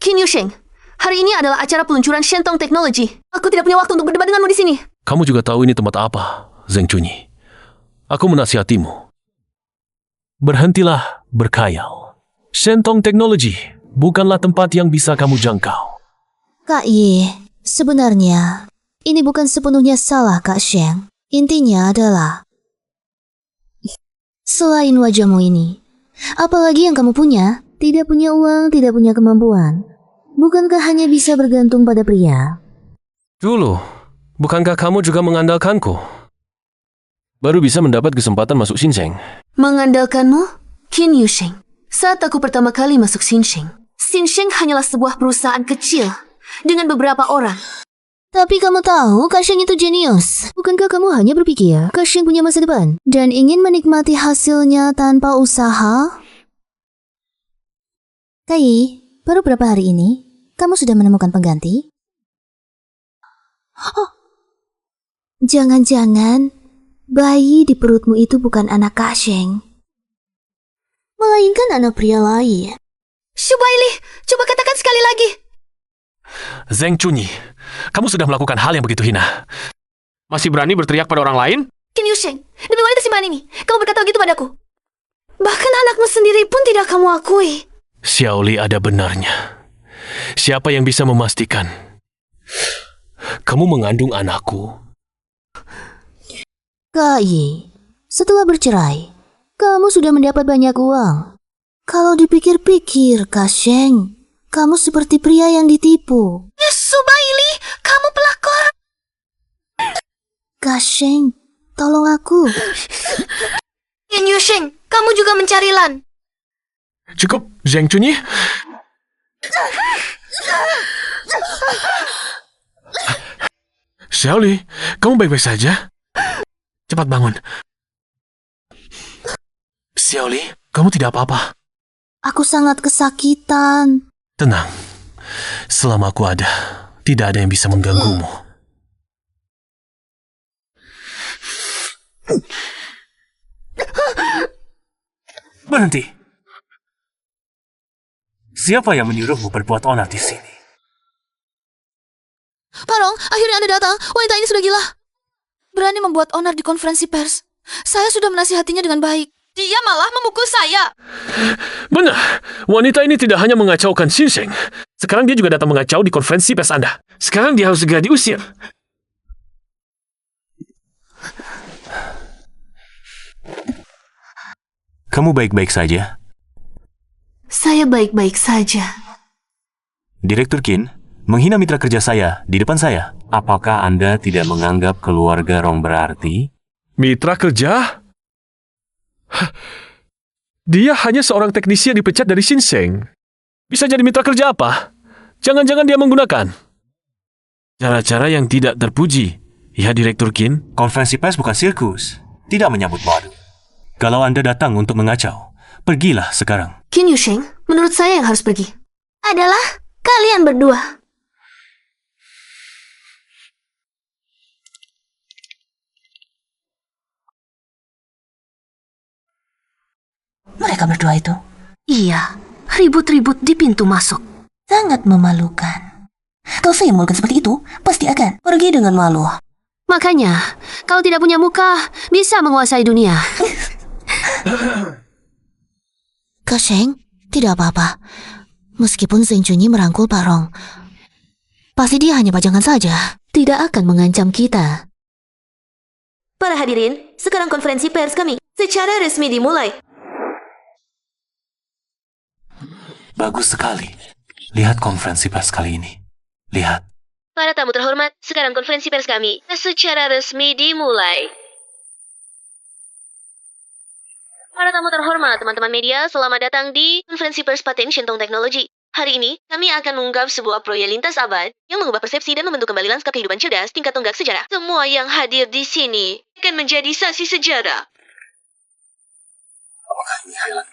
Qin Yusheng, hari ini adalah acara peluncuran Shentong Technology. Aku tidak punya waktu untuk berdebat denganmu di sini. Kamu juga tahu ini tempat apa, Zheng Chunyi. Aku menasihatimu. Berhentilah berkhayal. Shentong Technology bukanlah tempat yang bisa kamu jangkau. Kai, sebenarnya ini bukan sepenuhnya salah Kak Sheng. Intinya adalah selain wajahmu ini, apalagi yang kamu punya, tidak punya uang, tidak punya kemampuan. Bukankah hanya bisa bergantung pada pria? Dulu, bukankah kamu juga mengandalkanku? Baru bisa mendapat kesempatan masuk Xinsheng. Mengandalkanmu, Qin Yusheng. Saat aku pertama kali masuk Xinsheng, Xinsheng hanyalah sebuah perusahaan kecil dengan beberapa orang. Tapi kamu tahu, Kak Sheng itu jenius. Bukankah kamu hanya berpikir Kak Sheng punya masa depan dan ingin menikmati hasilnya tanpa usaha? Kai, baru berapa hari ini kamu sudah menemukan pengganti? Oh, jangan-jangan bayi di perutmu itu bukan anak Kak Sheng, melainkan anak pria lain. Subaili, coba katakan sekali lagi. Zheng Chunyi, kamu sudah melakukan hal yang begitu hina. Masih berani berteriak pada orang lain? Qin Yusheng, demi wanita simpan ini, kamu berkata begitu padaku. Bahkan anakmu sendiri pun tidak kamu akui. Xiaoli ada benarnya. Siapa yang bisa memastikan kamu mengandung anakku? Kai, setelah bercerai, kamu sudah mendapat banyak uang. Kalau dipikir-pikir, Kak Sheng, kamu seperti pria yang ditipu. Subaili, kamu pelakor. Kak Sheng, tolong aku. Qin Yusheng, kamu juga mencari Lan. Cukup, Zheng Chunyi. Xiaoli, kamu baik-baik saja? Cepat bangun. Xiaoli, kamu tidak apa-apa. Aku sangat kesakitan. Tenang. Selama aku ada, tidak ada yang bisa mengganggumu. Berhenti. Siapa yang menyuruhmu berbuat onar di sini? Parong, akhirnya Anda datang. Wanita ini sudah gila. Berani membuat onar di konferensi pers. Saya sudah menasihatinya dengan baik. Dia malah memukul saya. Benar, wanita ini tidak hanya mengacaukan Xinsheng. Sekarang dia juga datang mengacau di konferensi pers Anda. Sekarang dia harus segera diusir. Kamu baik-baik saja? Saya baik-baik saja. Direktur Qin menghina mitra kerja saya di depan saya. Apakah Anda tidak menganggap keluarga Rong berarti? Mitra kerja? Dia hanya seorang teknisi yang dipecat dari Xinsheng. Bisa jadi mitra kerja apa? Jangan-jangan dia menggunakan cara-cara yang tidak terpuji. Ya, Direktur Qin? Konferensi pers bukan sirkus. Tidak menyambut madu. Kalau Anda datang untuk mengacau, pergilah sekarang. Qin Yusheng, menurut saya yang harus pergi adalah kalian berdua. mereka berdua itu? Iya, ribut-ribut di pintu masuk. Sangat memalukan. Kalau saya melakukan seperti itu, pasti akan pergi dengan malu. Makanya, kalau tidak punya muka, bisa menguasai dunia. Kak Sheng, tidak apa-apa. Meskipun Zeng Junyi merangkul Pak Rong, pasti dia hanya pajangan saja. Tidak akan mengancam kita. Para hadirin, sekarang konferensi pers kami secara resmi dimulai. Bagus sekali. Lihat konferensi pers kali ini. Lihat. Para tamu terhormat, sekarang konferensi pers kami secara resmi dimulai. Para tamu terhormat, teman-teman media, selamat datang di konferensi pers paten Shentong Teknologi. Hari ini, kami akan mengungkap sebuah proyek lintas abad yang mengubah persepsi dan membentuk kembali lanskap kehidupan cerdas tingkat tonggak sejarah. Semua yang hadir di sini akan menjadi saksi sejarah. Apakah ini khayalan?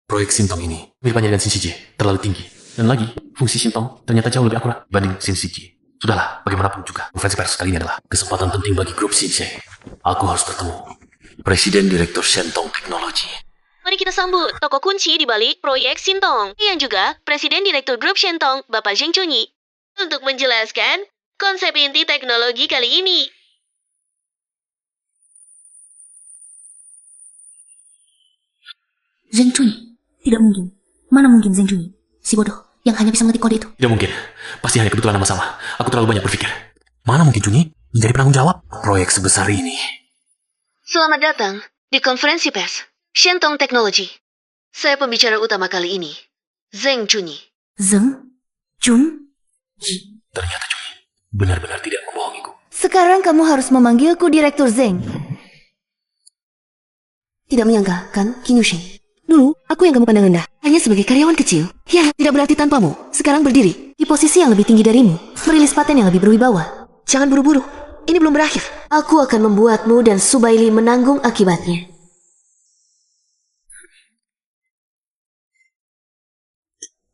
Proyek Shintong ini miripnya dengan Shin-Shiji terlalu tinggi. Dan lagi, fungsi Shintong ternyata jauh lebih akurat dibanding Shin-Shiji. Sudahlah, bagaimanapun juga, konferensi pers kali ini adalah kesempatan penting bagi grup Shin-Sheng. Aku harus bertemu Presiden Direktur Shentong Teknologi. Mari kita sambut tokoh kunci di balik proyek Shintong, yang juga Presiden Direktur Grup Shentong, Bapak Zeng Junyi, untuk menjelaskan konsep inti teknologi kali ini. Zeng Junyi? Tidak mungkin. Mana mungkin Zeng Junyi? Si bodoh yang hanya bisa mengetik kode itu. Tidak mungkin. Pasti hanya kebetulan masalah. Aku terlalu banyak berpikir. Mana mungkin Junyi menjadi penanggung jawab proyek sebesar ini? Selamat datang di konferensi pers Shentong Teknologi. Saya pembicara utama kali ini, Zeng Junyi. Zeng? Jun? Ternyata Junyi benar-benar tidak membohongiku. Sekarang kamu harus memanggilku Direktur Zeng. Tidak menyangka, kan, Qin Yusheng? Dulu, aku yang kamu pandang rendah, hanya sebagai karyawan kecil. Ya, tidak berarti tanpamu. Sekarang berdiri, di posisi yang lebih tinggi darimu, merilis paten yang lebih berwibawa. Jangan buru-buru, ini belum berakhir. Aku akan membuatmu dan Subaili menanggung akibatnya.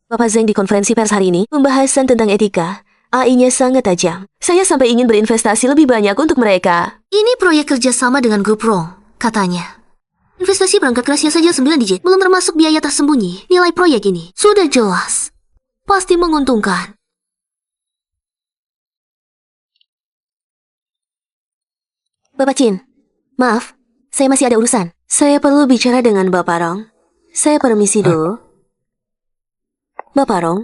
Bapak Zeng di konferensi pers hari ini, pembahasan tentang etika. AI-nya sangat tajam. Saya sampai ingin berinvestasi lebih banyak untuk mereka. Ini proyek kerjasama dengan grup Rong, katanya. Investasi perangkat kerasnya saja 9 digit, belum termasuk biaya tersembunyi. Nilai proyek ini sudah jelas. Pasti menguntungkan. Bapak Chin, maaf, saya masih ada urusan. Saya perlu bicara dengan Bapak Rong. Saya permisi dulu. Bapak Rong.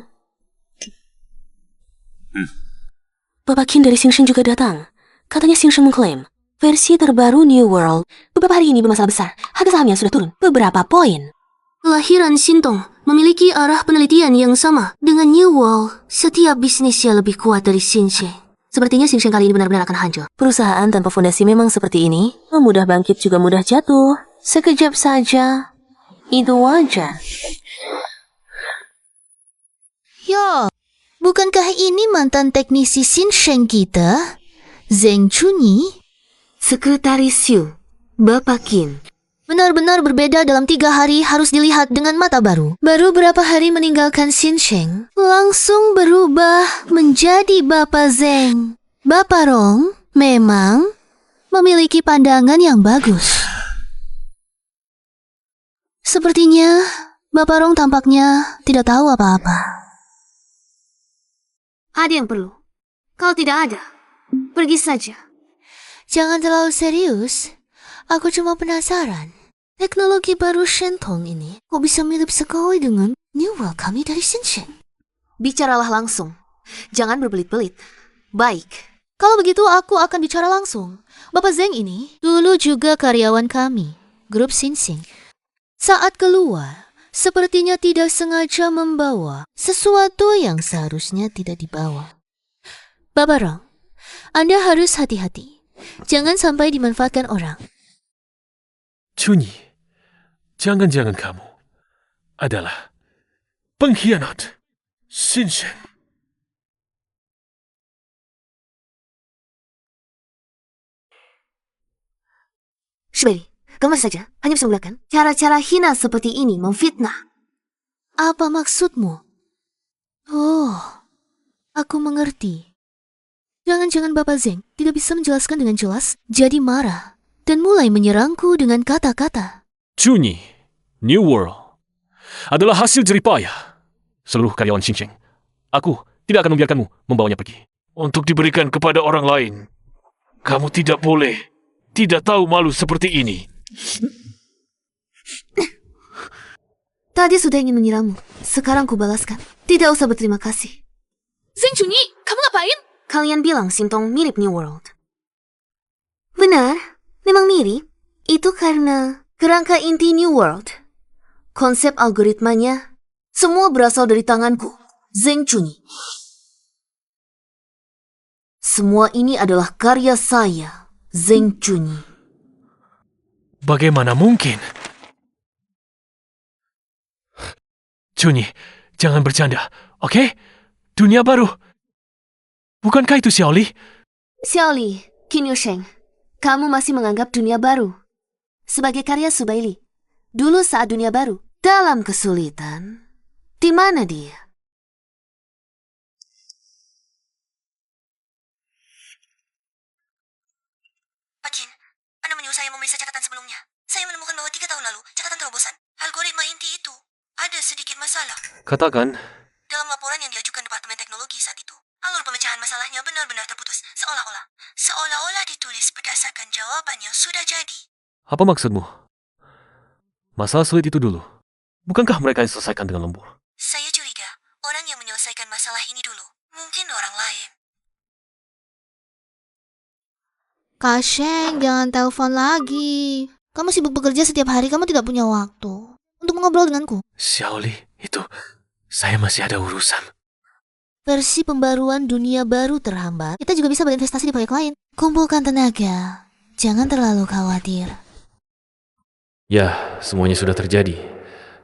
Bapak Qin dari Xingsheng juga datang. Katanya Xingsheng mengklaim versi terbaru New World beberapa hari ini bermasalah besar. Harga sahamnya sudah turun beberapa poin. Kelahiran Shintong memiliki arah penelitian yang sama dengan New World. Setiap bisnisnya lebih kuat dari Xingsheng. Sepertinya Xingsheng kali ini benar-benar akan hancur. Perusahaan tanpa fondasi memang seperti ini. Mudah bangkit juga mudah jatuh. Sekejap saja. Itu wajar. Ya, bukankah ini mantan teknisi Xingsheng kita? Zeng Junyi? Sekretaris Yu, Bapak Qin. Benar-benar berbeda dalam 3 hari harus dilihat dengan mata baru. Baru berapa hari meninggalkan Xingsheng, langsung berubah menjadi Bapak Zeng. Bapak Rong memang memiliki pandangan yang bagus. Sepertinya Bapak Rong tampaknya tidak tahu apa-apa. Ada yang perlu. Kalau tidak ada, pergi saja. Jangan terlalu serius. Aku cuma penasaran. Teknologi baru Shentong ini kok bisa mirip sekali dengan New World kami dari Xingsheng? Bicaralah langsung. Jangan berbelit-belit. Baik. Kalau begitu aku akan bicara langsung. Bapak Zeng ini dulu juga karyawan kami, grup Xingsheng. Saat keluar, sepertinya tidak sengaja membawa sesuatu yang seharusnya tidak dibawa. Bapak Rong, Anda harus hati-hati. Jangan sampai dimanfaatkan orang. Junyi, jangan-jangan kamu adalah pengkhianat Xingsheng. Shibeli, kamu saja hanya bisa menggunakan cara-cara hina seperti ini memfitnah. Apa maksudmu? Oh, aku mengerti. Jangan-jangan Bapak Zeng tidak bisa menjelaskan dengan jelas, jadi marah, dan mulai menyerangku dengan kata-kata. Junyi, New World adalah hasil jeripayah seluruh karyawan Xing Sheng. Aku tidak akan membiarkanmu membawanya pergi. Untuk diberikan kepada orang lain. Kamu tidak boleh tidak tahu malu seperti ini. Tadi sudah ingin menyerangmu. Sekarang kubalaskan. Tidak usah berterima kasih. Zeng Junyi, kamu ngapain? Kalian bilang Sintong mirip New World. Benar, memang mirip. Itu karena kerangka inti New World. Konsep algoritmanya, semua berasal dari tanganku, Zeng Junyi. Semua ini adalah karya saya, Zeng Junyi. Bagaimana mungkin? Junyi, jangan bercanda, oke? Dunia baru. Bukankah itu Xiaoli? Xiaoli, Qin Yusheng, kamu masih menganggap dunia baru sebagai karya Subaili. Dulu saat dunia baru dalam kesulitan, di mana dia? Pak Jin, Anda menyuruh saya memeriksa catatan sebelumnya. Saya menemukan bahwa 3 tahun lalu, catatan terobosan algoritma inti itu ada sedikit masalah. Katakan. Dalam laporan yang diajukan Departemen Teknologi saat itu, alur pemecahan masalahnya benar-benar terputus, seolah-olah ditulis berdasarkan jawaban yang sudah jadi. Apa maksudmu? Masalah sulit itu dulu. Bukankah mereka diselesaikan dengan lembur? Saya curiga, orang yang menyelesaikan masalah ini dulu, mungkin orang lain. Kak Sheng, jangan telepon lagi. Kamu sibuk bekerja setiap hari, kamu tidak punya waktu untuk mengobrol denganku. Xiaoli, itu... Saya masih ada urusan. Versi pembaruan dunia baru terhambat, kita juga bisa berinvestasi di proyek lain. Kumpulkan tenaga, jangan terlalu khawatir. Ya, semuanya sudah terjadi.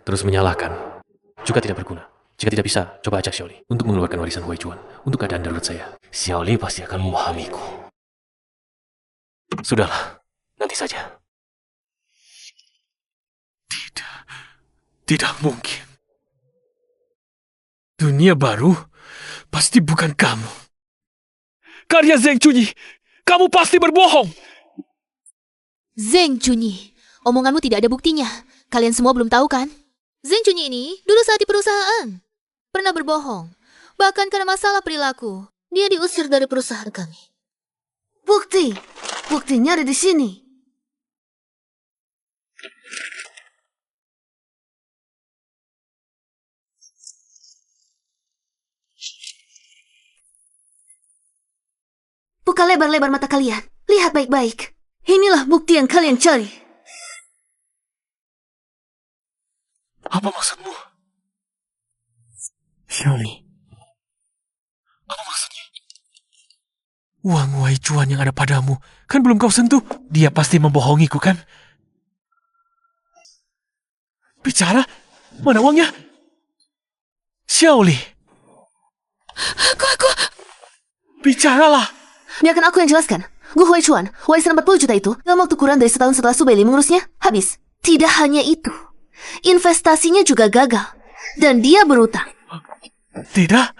Terus menyalahkan. Juga tidak berguna. Jika tidak bisa, coba ajak Xiaoli untuk mengeluarkan warisan Hui Chuan untuk keadaan darurat saya. Xiaoli pasti akan memahamiku. Sudahlah, nanti saja. Tidak mungkin. Dunia baru pasti bukan kamu. Karya Zeng Junyi, kamu pasti berbohong. Zeng Junyi, omonganmu tidak ada buktinya. Kalian semua belum tahu kan? Zeng Junyi ini dulu saat di perusahaan pernah berbohong. Bahkan karena masalah perilaku, dia diusir dari perusahaan kami. Buktinya ada di sini. Buka lebar-lebar mata kalian. Lihat baik-baik. Inilah bukti yang kalian cari. Apa maksudmu? Xiaoli. Apa maksudnya? Uang Hui Chuan yang ada padamu kan belum kau sentuh. Dia pasti membohongiku kan? Bicara? Mana uangnya? Xiaoli. Aku... Bicaralah. Biarkan aku yang jelaskan. Gu Hui Chuan, warisan 40 juta itu dalam waktu kurang dari setahun setelah Subaili mengurusnya, habis. Tidak hanya itu. Investasinya juga gagal. Dan dia berutang. Tidak.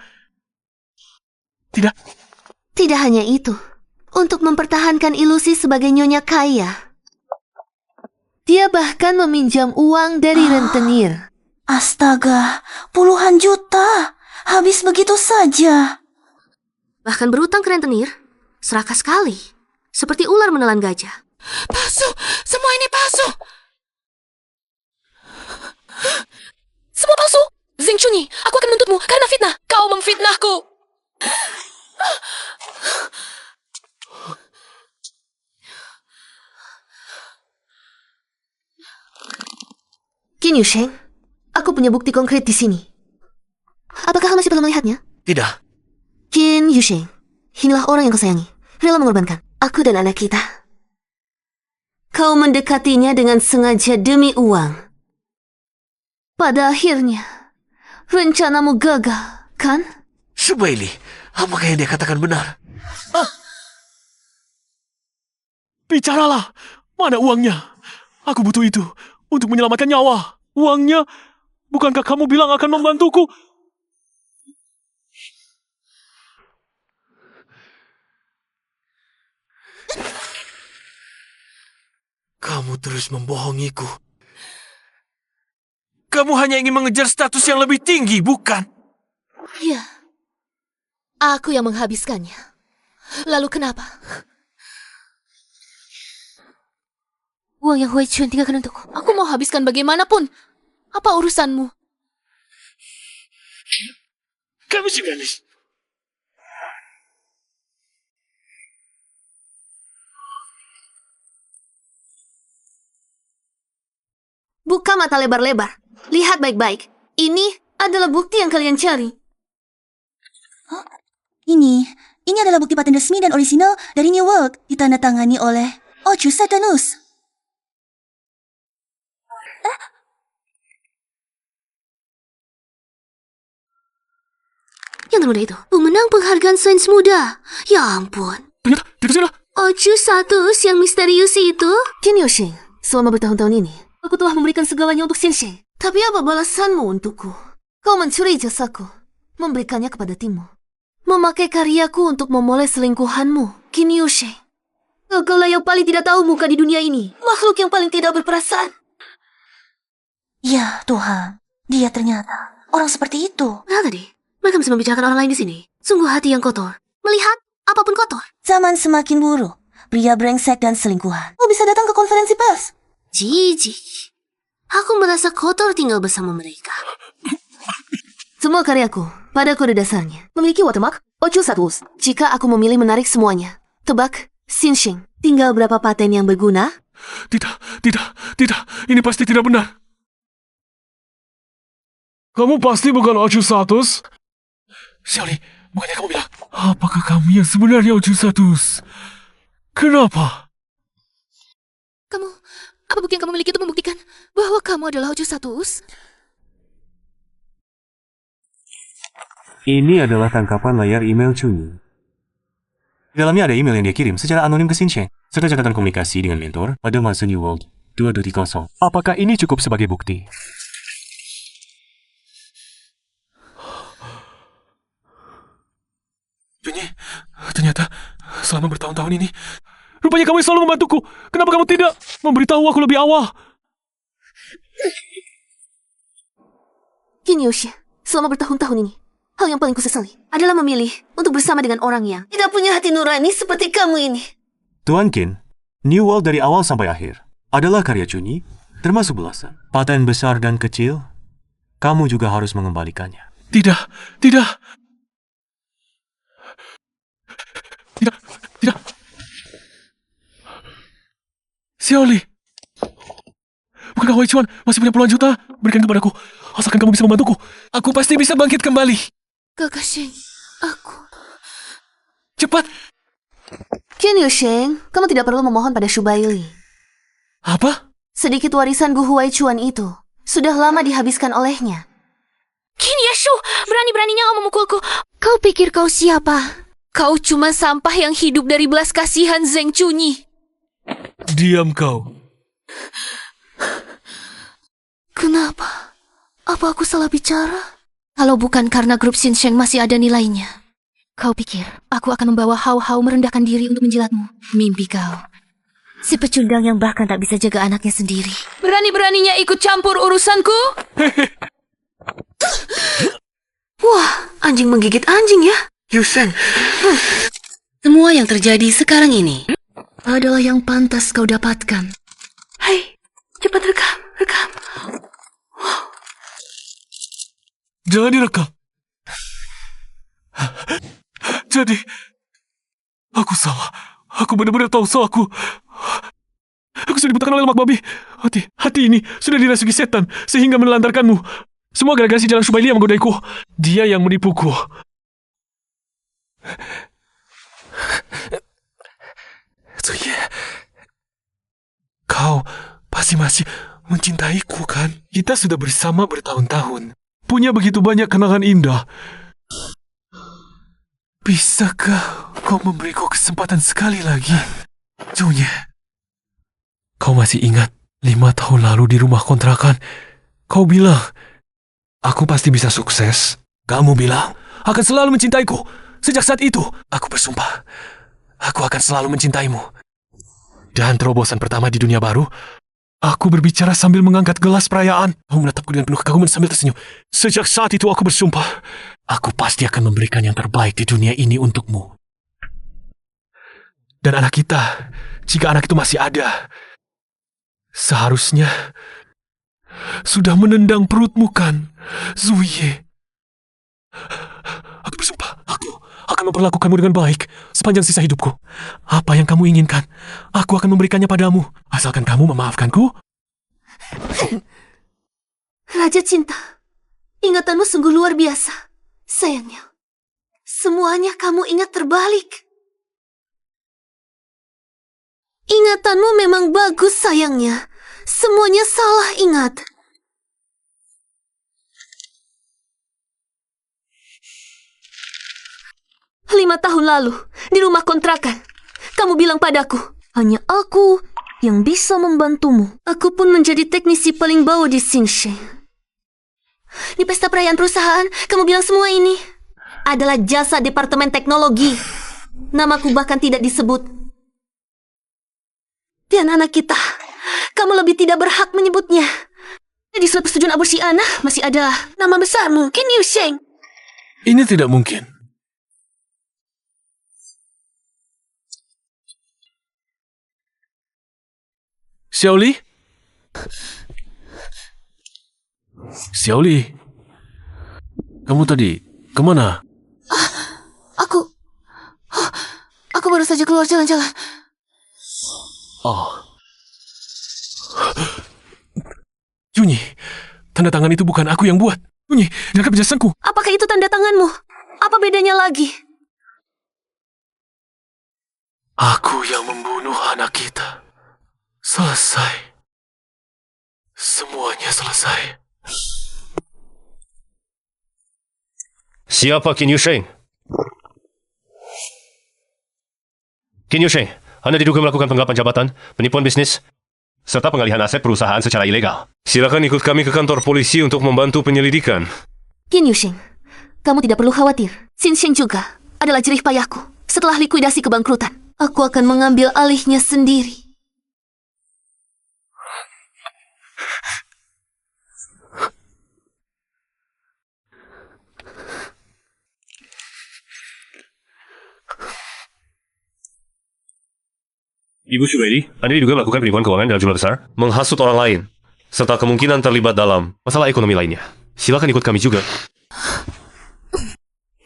Tidak hanya itu. Untuk mempertahankan ilusi sebagai nyonya kaya, dia bahkan meminjam uang dari rentenir. Astaga, puluhan juta. Habis begitu saja. Bahkan berutang ke rentenir. Serakah sekali. Seperti ular menelan gajah. Palsu! Semua ini palsu! Semua palsu! Zeng Junyi, aku akan menuntutmu karena fitnah. Kau memfitnahku! Qin Yusheng, aku punya bukti konkret di sini. Apakah kau masih perlu melihatnya? Tidak. Qin Yusheng, inilah orang yang kau sayangi. Rela mengorbankan aku dan anak kita. Kau mendekatinya dengan sengaja demi uang. Pada akhirnya, rencanamu gagal, kan? Subaili, apakah yang dia katakan benar? Bicaralah, mana uangnya? Aku butuh itu untuk menyelamatkan nyawa. Uangnya, bukankah kamu bilang akan membantuku? Kamu terus membohongiku. Kamu hanya ingin mengejar status yang lebih tinggi, bukan? Ya, aku yang menghabiskannya. Lalu kenapa? Uang yang Hui Chun tinggalkan untukku. Aku mau habiskan bagaimanapun. Apa urusanmu? Kamu si manis. Buka mata lebar-lebar. Lihat baik-baik. Ini adalah bukti yang kalian cari. Ini adalah bukti paten resmi dan orisinal dari New World, ditandatangani oleh Ochu Satanus. Yang termuda itu, pemenang penghargaan sains muda. Ya ampun. Ternyata, itu sih lah. Ochu Satanus yang misterius itu. Qin Yusheng, selama bertahun-tahun ini, aku telah memberikan segalanya untuk Xinsheng. Tapi apa balasanmu untukku? Kau mencuri jasaku, memberikannya kepada timmu. Memakai karyaku untuk memulai selingkuhanmu, Qin Yusheng. Kaulah yang paling tidak tahu muka di dunia ini. Makhluk yang paling tidak berperasaan. Ya Tuhan, dia ternyata orang seperti itu. Nah tadi, mereka bisa membicarakan orang lain di sini. Sungguh hati yang kotor. Melihat apapun kotor. Zaman semakin buruk, pria brengsek dan selingkuhan. Kau bisa datang ke konferensi pers. Jijik. Aku merasa kotor tinggal bersama mereka. Semua karyaku, pada kode dasarnya, memiliki watermark Ochu Satanus. Jika aku memilih menarik semuanya, tebak, Xinsheng, tinggal berapa paten yang berguna? Tidak. Ini pasti tidak benar. Kamu pasti bukan Ochu Satanus? Xiaoli, bukannya kamu bilang, apakah kamu yang sebenarnya Ochu Satanus? Kenapa? Apa bukti yang kamu miliki itu membuktikan bahwa kamu adalah Ochu Satanus? Ini adalah tangkapan layar email Chunyi. Di dalamnya ada email yang dia kirim secara anonim ke Xinsheng, serta catatan komunikasi dengan mentor pada masa New World 2230. Apakah ini cukup sebagai bukti? Chunyi, ternyata selama bertahun-tahun ini, rupanya kamu selalu membantuku. Kenapa kamu tidak memberitahu aku lebih awal? Qin Yusheng, selama bertahun-tahun ini, hal yang paling kusesali adalah memilih untuk bersama dengan orang yang tidak punya hati nurani seperti kamu ini. Tuan Qin, New World dari awal sampai akhir adalah karya Chunyi, termasuk belasan. Paten besar dan kecil, kamu juga harus mengembalikannya. Tidak. Xiaoli, bukankah Hui Chuan masih punya puluhan juta? Berikan kepadaku, asalkan kamu bisa membantuku. Aku pasti bisa bangkit kembali. Kakak Sheng, aku... Cepat. Qin Yusheng, kamu tidak perlu memohon pada Shu Bailey. Apa? Sedikit warisan Gu Huai Chuan itu sudah lama dihabiskan olehnya. Qin Yashu, berani-beraninya kau memukulku. Kau pikir kau siapa? Kau cuma sampah yang hidup dari belas kasihan Zeng Chunyi. Diam kau. Kenapa? Apa aku salah bicara? Kalau bukan karena grup Xinsheng masih ada nilainya, kau pikir aku akan membawa Hao-Hao merendahkan diri untuk menjilatmu? Mimpi kau. Si pecundang yang bahkan tak bisa jaga anaknya sendiri. Berani-beraninya ikut campur urusanku? Wah, anjing menggigit anjing ya. Yusheng. Semua yang terjadi sekarang ini adalah yang pantas kau dapatkan. Hai, cepat rekam. Jangan direkam. Jadi, aku salah. Aku benar-benar tahu salahku. Aku sudah dibutakan oleh lemak babi. Hati ini sudah dirasuki setan sehingga menelantarkanmu. Semua gara-gara si jalan Shubaili yang menggodaiku. Dia yang menipuku. Zuye, kau pasti masih mencintaiku kan? Kita sudah bersama bertahun-tahun. Punya begitu banyak kenangan indah. Bisakah kau memberiku kesempatan sekali lagi? Zuye, kau masih ingat 5 tahun lalu di rumah kontrakan? Kau bilang, aku pasti bisa sukses. Kamu bilang, akan selalu mencintaiku. Sejak saat itu, aku bersumpah, aku akan selalu mencintaimu. Dan terobosan pertama di dunia baru, Aku berbicara sambil mengangkat gelas perayaan. Kamu menatapku dengan penuh kekaguman sambil tersenyum. Sejak saat itu aku bersumpah, aku pasti akan memberikan yang terbaik di dunia ini untukmu. Dan anak kita, jika anak itu masih ada, seharusnya sudah menendang perutmu kan, Zuye. Aku bersumpah, aku akan memperlakukanmu dengan baik sepanjang sisa hidupku. Apa yang kamu inginkan, aku akan memberikannya padamu, asalkan kamu memaafkanku. Raja cinta, ingatanmu sungguh luar biasa. Sayangnya, semuanya kamu ingat terbalik. Ingatanmu memang bagus sayangnya. Semuanya salah ingat. Lima tahun lalu, di rumah kontrakan, kamu bilang padaku, hanya aku yang bisa membantumu. Aku pun menjadi teknisi paling bawah di Xinsheng. Di pesta perayaan perusahaan, kamu bilang semua ini adalah jasa departemen teknologi. Namaku bahkan tidak disebut. Dan anak kita, kamu lebih tidak berhak menyebutnya. Di surat persetujuan aborsi anak masih ada nama besarmu, Qin Yusheng. Ini tidak mungkin. Xiaoli? Xiaoli? Kamu tadi kemana? Aku baru saja keluar jalan-jalan. Oh. Junyi, tanda tangan itu bukan aku yang buat. Junyi, dengarkan penjelasanku. Apakah itu tanda tanganmu? Apa bedanya lagi? Aku yang membunuh anak kita. Selesai. Semuanya selesai. Siapa Qin Yusheng? Qin Yusheng, Anda diduga melakukan penggelapan jabatan, penipuan bisnis, serta pengalihan aset perusahaan secara ilegal. Silakan ikut kami ke kantor polisi untuk membantu penyelidikan. Qin Yusheng, kamu tidak perlu khawatir. Xinsheng juga adalah jerih payahku. Setelah likuidasi kebangkrutan, aku akan mengambil alihnya sendiri. Ibu Shubaili, Anda diduga melakukan penipuan keuangan dalam jumlah besar, menghasut orang lain, serta kemungkinan terlibat dalam masalah ekonomi lainnya. Silakan ikut kami juga.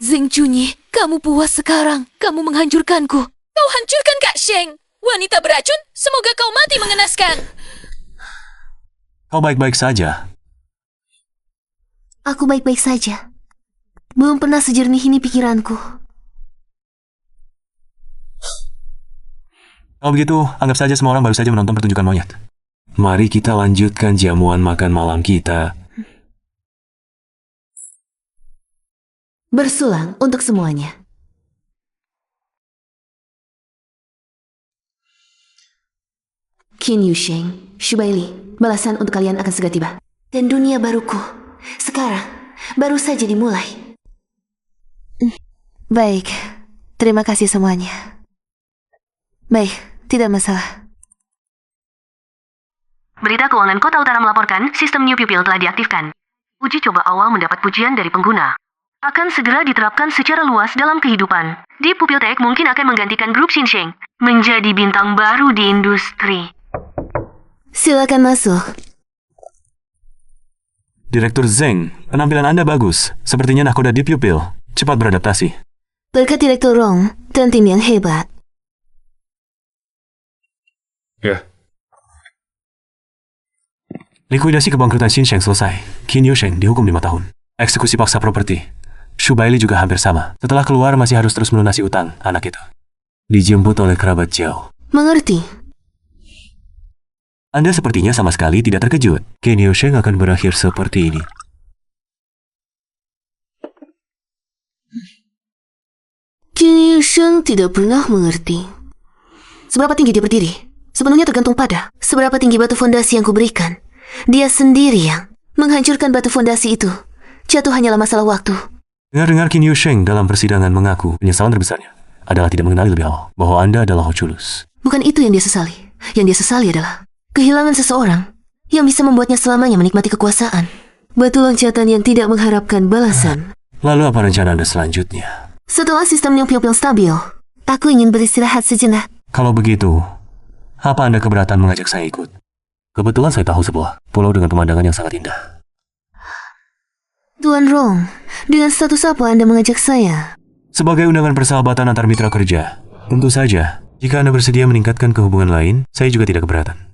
Zeng Junyi, kamu puas sekarang. Kamu menghancurkanku. Kau hancurkan Kak Sheng. Wanita beracun, semoga kau mati mengenaskan. Kau baik-baik saja. Aku baik-baik saja. Belum pernah sejernih ini pikiranku. Kalau begitu, anggap saja semua orang baru saja menonton pertunjukan monyet. Mari kita lanjutkan jamuan makan malam kita. Bersulang untuk semuanya. Qin Yusheng, Shubaili, balasan untuk kalian akan segera tiba. Dan dunia baruku, sekarang, baru saja dimulai. Baik, terima kasih semuanya. Baik, tidak masalah. Berita Keuangan Kota Utara melaporkan sistem New Pupil telah diaktifkan. Uji coba awal mendapat pujian dari pengguna. Akan segera diterapkan secara luas dalam kehidupan. Di Pupil Tech mungkin akan menggantikan grup Xinsheng menjadi bintang baru di industri. Silakan masuk. Direktur Zeng, penampilan Anda bagus. Sepertinya nahkoda Deep Pupil. Cepat beradaptasi. Berkat Direktur Rong dan tim yang hebat. Ya. Likuidasi kebangkrutan Xinsheng selesai. Qin Yusheng dihukum 5 tahun. Eksekusi paksa properti. Shubaili juga hampir sama. Setelah keluar masih harus terus melunasi utang anak itu. Dijemput oleh kerabat jauh. Mengerti. Anda sepertinya sama sekali tidak terkejut. Qin Yusheng akan berakhir seperti ini. Qin Yusheng tidak pernah mengerti. Seberapa tinggi dia berdiri? Sepenuhnya tergantung pada seberapa tinggi batu fondasi yang kuberikan. Dia sendiri yang menghancurkan batu fondasi itu. Jatuh hanyalah masalah waktu. Dengar-dengar Qin Yusheng dalam persidangan mengaku penyesalan terbesarnya adalah tidak mengenali lebih awal bahwa Anda adalah Hoculus. Bukan itu yang dia sesali. Yang dia sesali adalah Kehilangan seseorang yang bisa membuatnya selamanya menikmati kekuasaan. Batu loncatan yang tidak mengharapkan balasan. Lalu apa rencana Anda selanjutnya? Setelah sistem New Pupil stabil, aku ingin beristirahat sejenak. Kalau begitu, apa Anda keberatan mengajak saya ikut? Kebetulan saya tahu sebuah pulau dengan pemandangan yang sangat indah. Tuan Rong, dengan status apa Anda mengajak saya? Sebagai undangan persahabatan antar mitra kerja, tentu saja, jika Anda bersedia meningkatkan kehubungan lain, saya juga tidak keberatan.